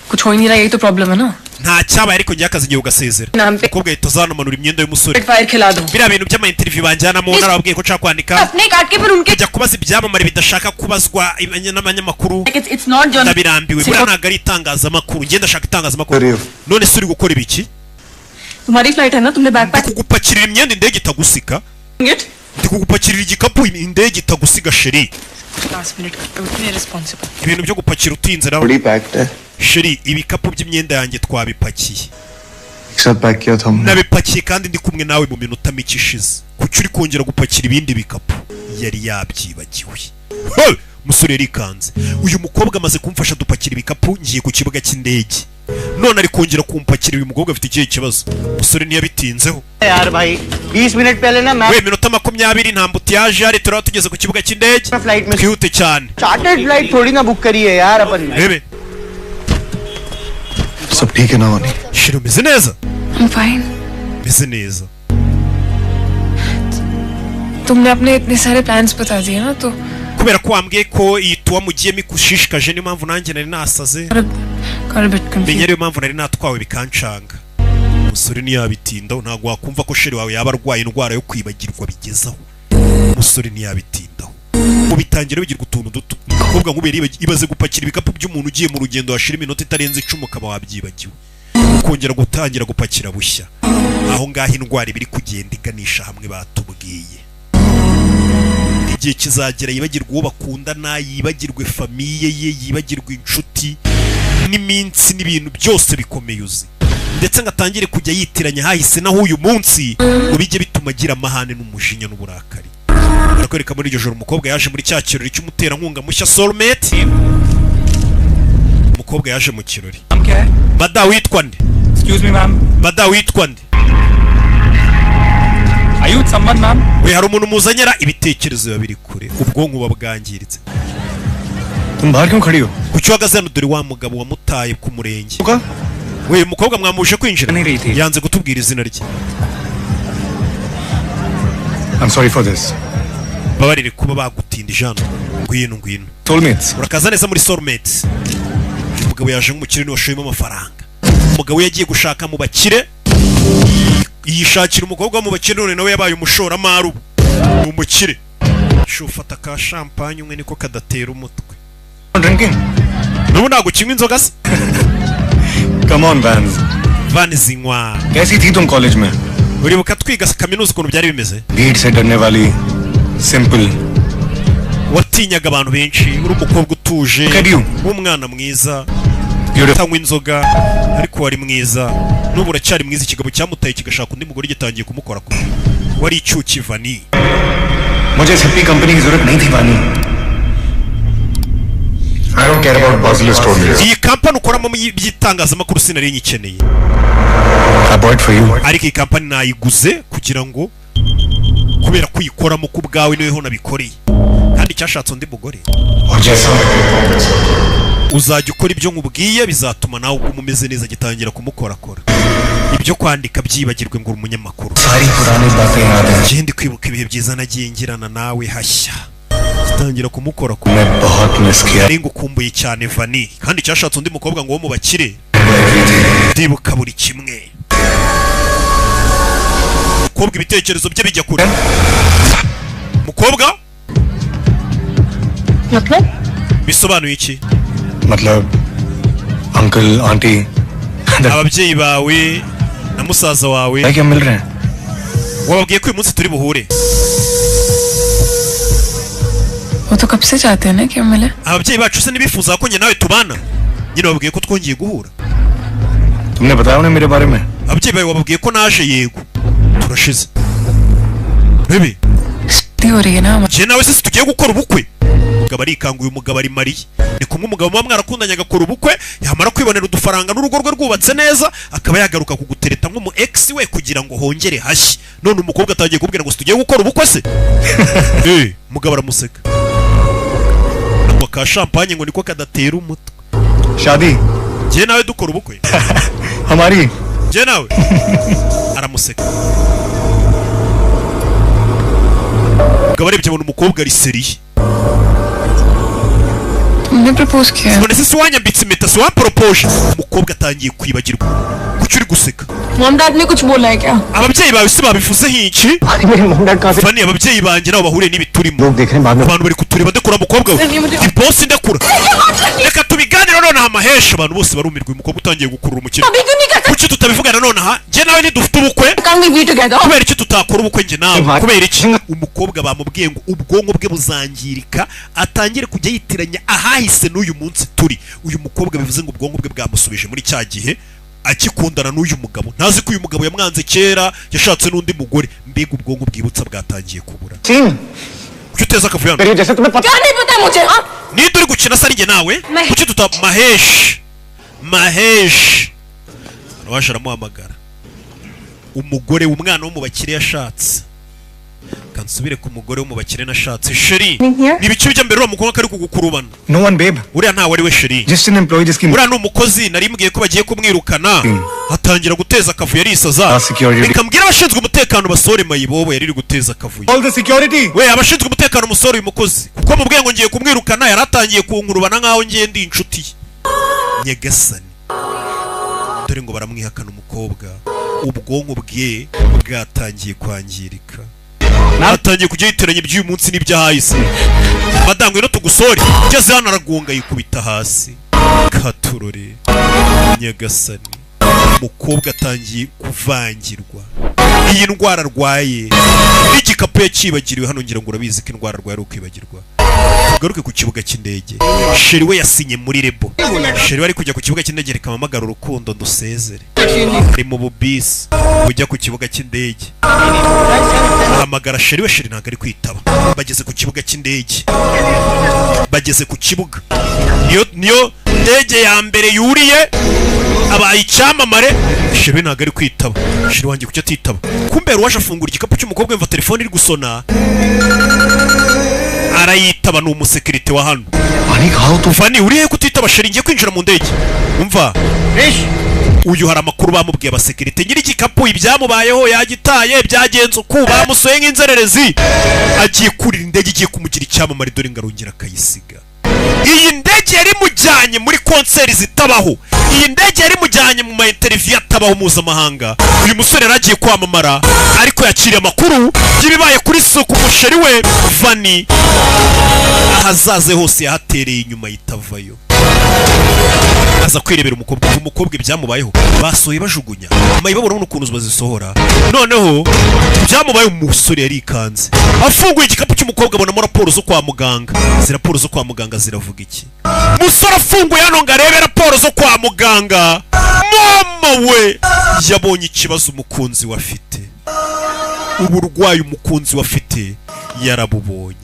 कुछ हो ही नहीं रहा, यही तो प्रॉब्लम है ना. nta cyabaye ariko ngiye akazi ngiye kugasezera. umukobwa ahita azanamanura imyenda y'umusore. Fire खिला दो. biriya bintu by'ama interview banjyanamo narababwiye ko nshaka kwandika अपने काट के फिर उनके kujya kubaza ibyamamare bidashaka kubazwa n'abanyamakuru. it's not journal. ndabirambiwe buriya ntabwo ari itangazamakuru ngenda ndashaka itangazamakuru. none se uri gukora ibiki? तुम्हारी फ्लाइट है ना, तुमने bag pack kugupakirira imyenda indege itagusika. ndi kugupakirira igikapu indege itagusiga sheri. Last minute उतने responsible. ibintu byo gupakira utinze nawe बड़ी पैक्ड है sheri ibikapu by'imyenda yanjye twabipakiye. एक साथ पैक किया था हमने nabipakiye kandi ndi kumwe nawe mu minota mike ishize. kuki uri kongera gupakira ibindi bikapu? yari yabyibagiwe. Musore yarikanze. Uyu mukobwa amaze kumfasha dupakira ibikapu ngiye ku kibuga cy'indege. None ari kongera kumpakira uyu mukobwa afite ikihe kibazo? Musore ntiyabitinzeho. यार भाई 20 मिनट पहले ना मैं we minota 20 nta mbutiyaje ari turaba tugeze ku kibuga cy'indege. twihute cyane. Chartered flight थोड़ी ना बुक करी है यार अपन ने. Rebe. सब ठीक है ना वानी Shiro meze neza? I'm fine. Meze neza. तुमने अपने इतने सारे प्लान्स बता दिए ना, तो kubera ko wambwiye ko iyi tuwa mugiyemo ikushishikaje niyo mpamvu nanjye nari nasaze. got a bit confused. menya ariyo mpamvu nari natwawe bikancanga. Umusore ntiyabitindaho ntabwo wakumva ko sheri wawe yaba arwaye indwara yo kwibagirwa bigezaho. Umusore ntiyabitindaho ubitangira bigirwa utuntu duto. Umukobwa nkubera ibaze gupakira ibikapu by'umuntu ugiye mu rugendo washira iminota itarenze 10 ukaba wabyibagiwe ukongera gutangira gupakira bushya. aho ngaho indwara ibiri kugenda iganisha hamwe batubwiye. Igihe kizagera yibagirwa uwo bakundana, yibagirwe famiye ye, yibagirwe inshuti n'iminsi n'ibintu byose bikomeye uzi, ndetse ngatangire kujya yitiranya hahise naho uyu munsi ngo bijye bituma agira amahane n'umujinya n'uburakari. Barakwereka muri iryo joro umukobwa yaje muri cya kirori cy'umuterankunga mushya Soulmate. Umukobwa yaje mu kirori. Mada witwa nde? Excuse me ma'am. Mada witwa nde? Are you with someone ma'am? We hari umuntu muzanyera ibitekerezo babiri kure ubwonko babwangiritse. तुम बाहर क्यों खड़ी हो? Kuki wagaze hano dore wa mugabo wamutaye ku murenge? We umukobwa mwamuje kwinjira yanze gutubwira izina rye. I'm sorry for this. Babarire kuba bagutindije hano. Ngwino ngwino. Soulmates. Urakaza neza muri Soulmates. Umugabo yaje nk'umukire washoyemo amafaranga. Umugabo yagiye gushaka mu bakire. Yishakira umukobwa mu bakire none nawe yabaye umushoramaru. Umukire. Shufata ka champagne umwe niko kadatera umutwe. Drinking. Nubu ntago kinywa inzoga se? Come on, Vans. Vans zinywa. कैसी थी तुम कॉलेज में? Uribuka twiga kaminuza ukuntu byari bimeze? भीड़ से डरने वाली, simple. Watinyaga abantu benshi, uri umukobwa utuje, umwana mwiza, utanywa inzoga, ariko wari mwiza. Nubu uracyari mwiza, ikigabo cyamutaye kigashaka undi mugore gitangiye kumukora ko. Wari icyuki Vani. मुझे happy company की जरूरत नहीं थी वानी. I don't care about Basel stories. Iyi company ukoramo by'itangazamakuru sinari nyikeneye. I bought for you. Ariko iyi company nayiguze kugira ngo kubera kuyikoramo ku bwawe niwe ho nabikoreye. Kandi cyashatse undi mugore. Uzajya ukora ibyo nkubwiye bizatuma nawe umumeze neza gitangira kumukorakora. Ibyo kwandika byibagirwe ngo umunyamakuru. सारी पुरानी बातें याद हैं. Genda kwibuka ibihe byiza nagiye ngirana nawe hashya. Gitangira kumukora ko. मैं बहुत मिस किया. Ari ngukumbuye cyane Vani kandi cyashatse undi mukobwa ngo wo mu bakire. Ndibuka buri kimwe. Mukobwa ibitekerezo bye bijya kure. Mukobwa? मतलब? Bisobanuye iki? मतलब uncle aunty ababyeyi bawe na musaza wawe क्या मिल रहे हैं? wababwiye ko uyu munsi turi buhure. वो तो कब से चाहते हैं ना कि हम मिले? Ababyeyi bacu se nibifuza ko njye nawe tubana. Nyine babwiye ko twongeye guhura. तुमने बताया उन्हें मेरे बारे में? Ababyeyi bawe wababwiye ko naje yego. Turashize. Bibi. हो रही है ना Je nawe se tugiye gukora ubukwe. Umugabo arikanguye umugabo ari Mariya. Ni kumwe umugabo muba mwarakundanye agakora ubukwe yamara kwibonera udufaranga n'urugo rwe rwubatse neza akaba yagaruka kugutereta nk'umu ex we kugira ngo hongere hashye. None umukobwa atagiye kubwira ngo tugiye gukora ubukwe se? Umugabo aramuseka. Ngo ka champagne ngo niko kadatera umutwe. शादी. Je nawe dukora ubukwe. हमारी. Je nawe. Aramuseka. Umugabo arebye abona umukobwa ari seriye. तुमने प्रपोज किया? None se wanyambitse impeta se wampropose? Umukobwa atangiye kwibagirwa. Kuki uri guseka? Mom dad ने कुछ बोला है क्या? Ababyeyi bawe se babivuze iki? मेरे mom dad कहां से? Fani ababyeyi banjye nabo bahuriye n'ibiturimo. लोग देख रहे हैं बाद में. Abantu bari kutureba ndekura umukobwa we. Ndi boss ndekura. Reka tubiganire none amahesha abantu bose barumirwa umukobwa utangiye gukurura umukino. Kuki tutabivugana none aha? Je nawe ntidufite ubukwe? Kubera iki tutakora ubukwe nje nawe? Kubera iki? Umukobwa bamubwiye ngo ubwonko bwe buzangirika atangire kujya yitiranya ahahise n'uyu munsi turi. Uyu mukobwa bivuze ngo ubwonko bwe bwamusubije muri cya gihe akikundana n'uyu mugabo. Ntazi ko uyu mugabo yamwanze kera yashatse n'undi mugore. Mbega ubwonko bwibutsa bwatangiye kubura. Kuki uteza akavuyano? क्या नहीं पता मुझे हाँ? Ni turi gukina sari nge nawe? Kuki tuta Mahesh Arwaje aramuhamagara. Umugore umwana wo mu bakire yashatse. Kansubire ku mugore wo mu bakire nashatse. Sheri. Nibice bijya mbere umukobwa kari kugukurubana. No one babe. Uriya nta wari we Sheri. Just an employee जिसकी. Uriya ni umukozi nari mbwiye ko bagiye kumwirukana. Atangira guteza akavuyo yari isaza. Bikambwira abashinzwe umutekano basore mayibobo yari guteza akavuyo. All the security. We abashinzwe umutekano umusore uyu mukozi. Kuko mubwiye ngo ngiye kumwirukana yaratangiye kunkurubana nkaho ngiye ndi inshuti. Nyegasani. Dore ngo baramwihakana umukobwa. Ubwonko bwe bwatangiye kwangirika. Natangiye kujya yiteranya iby'uyu munsi n'ibyahahise. Madangwe no tugusore. Ugeze hano aragunga yikubita hasi. Katurore. Nyagasani. Umukobwa atangiye kuvangirwa. Iyi ndwara arwaye n'igikapu yakibagiriwe hano ngira ngo urabizi ko indwara arwaye ari ukwibagirwa. Tugaruke ku kibuga cy'indege. Sheri we yasinye muri Rebo. Sheri we ari kujya ku kibuga cy'indege rikamamagara urukundo ndusezere. Ari mu bubisi ujya ku kibuga cy'indege. Ahamagara Sheri we, Sheri ntabwo ari kwitaba. Bageze ku kibuga cy'indege. Bageze ku kibuga. Niyo ndege ya mbere yuriye abaye icyamamare. Sheri ntabwo ari kwitaba. Sheri wanjye kuki atitaba? Kumbe waje afungura igikapu cy'umukobwa mva telefone iri gusona. Arayitaba ni umusekirite wa hano. Fani urihe kutitaba? Sheri ngiye kwinjira mu ndege. Umva uyu hari amakuru bamubwiye abasekirite nyiri igikapu ibyamubayeho yagitaye byagenze uko bamusoye nk'inzererezi. Agiye kurira indege igiye kumugira icyamamare dore ngarongera akayisiga. iyi ndege yari mujyanye muri konseri zitabaho, iyi ndege yari mujyanye mu ma interview atabaho mpuzamahanga. Uyu musore yaragiye kwamamara ariko yakiriye amakuru y'ibibaye kuri Suku umusheri we Vani, ahazaze hose yahatereye inyuma yitavayo. Aza kwirebera umukobwa ibyamubayeho, basohoye bajugunya amayi babona n'ukuntu bazisohora. Noneho ibyamubayeho umusore yarikanze, afunguye igikapu cy'umukobwa abonamo raporo zo kwa muganga. Izi raporo zo kwa muganga ziravuga iki? Musore afunguye hano ngo arebe raporo zo kwa muganga, mama we yabonye ikibazo umukunzi we afite, uburwayi umukunzi we afite yarabubonye.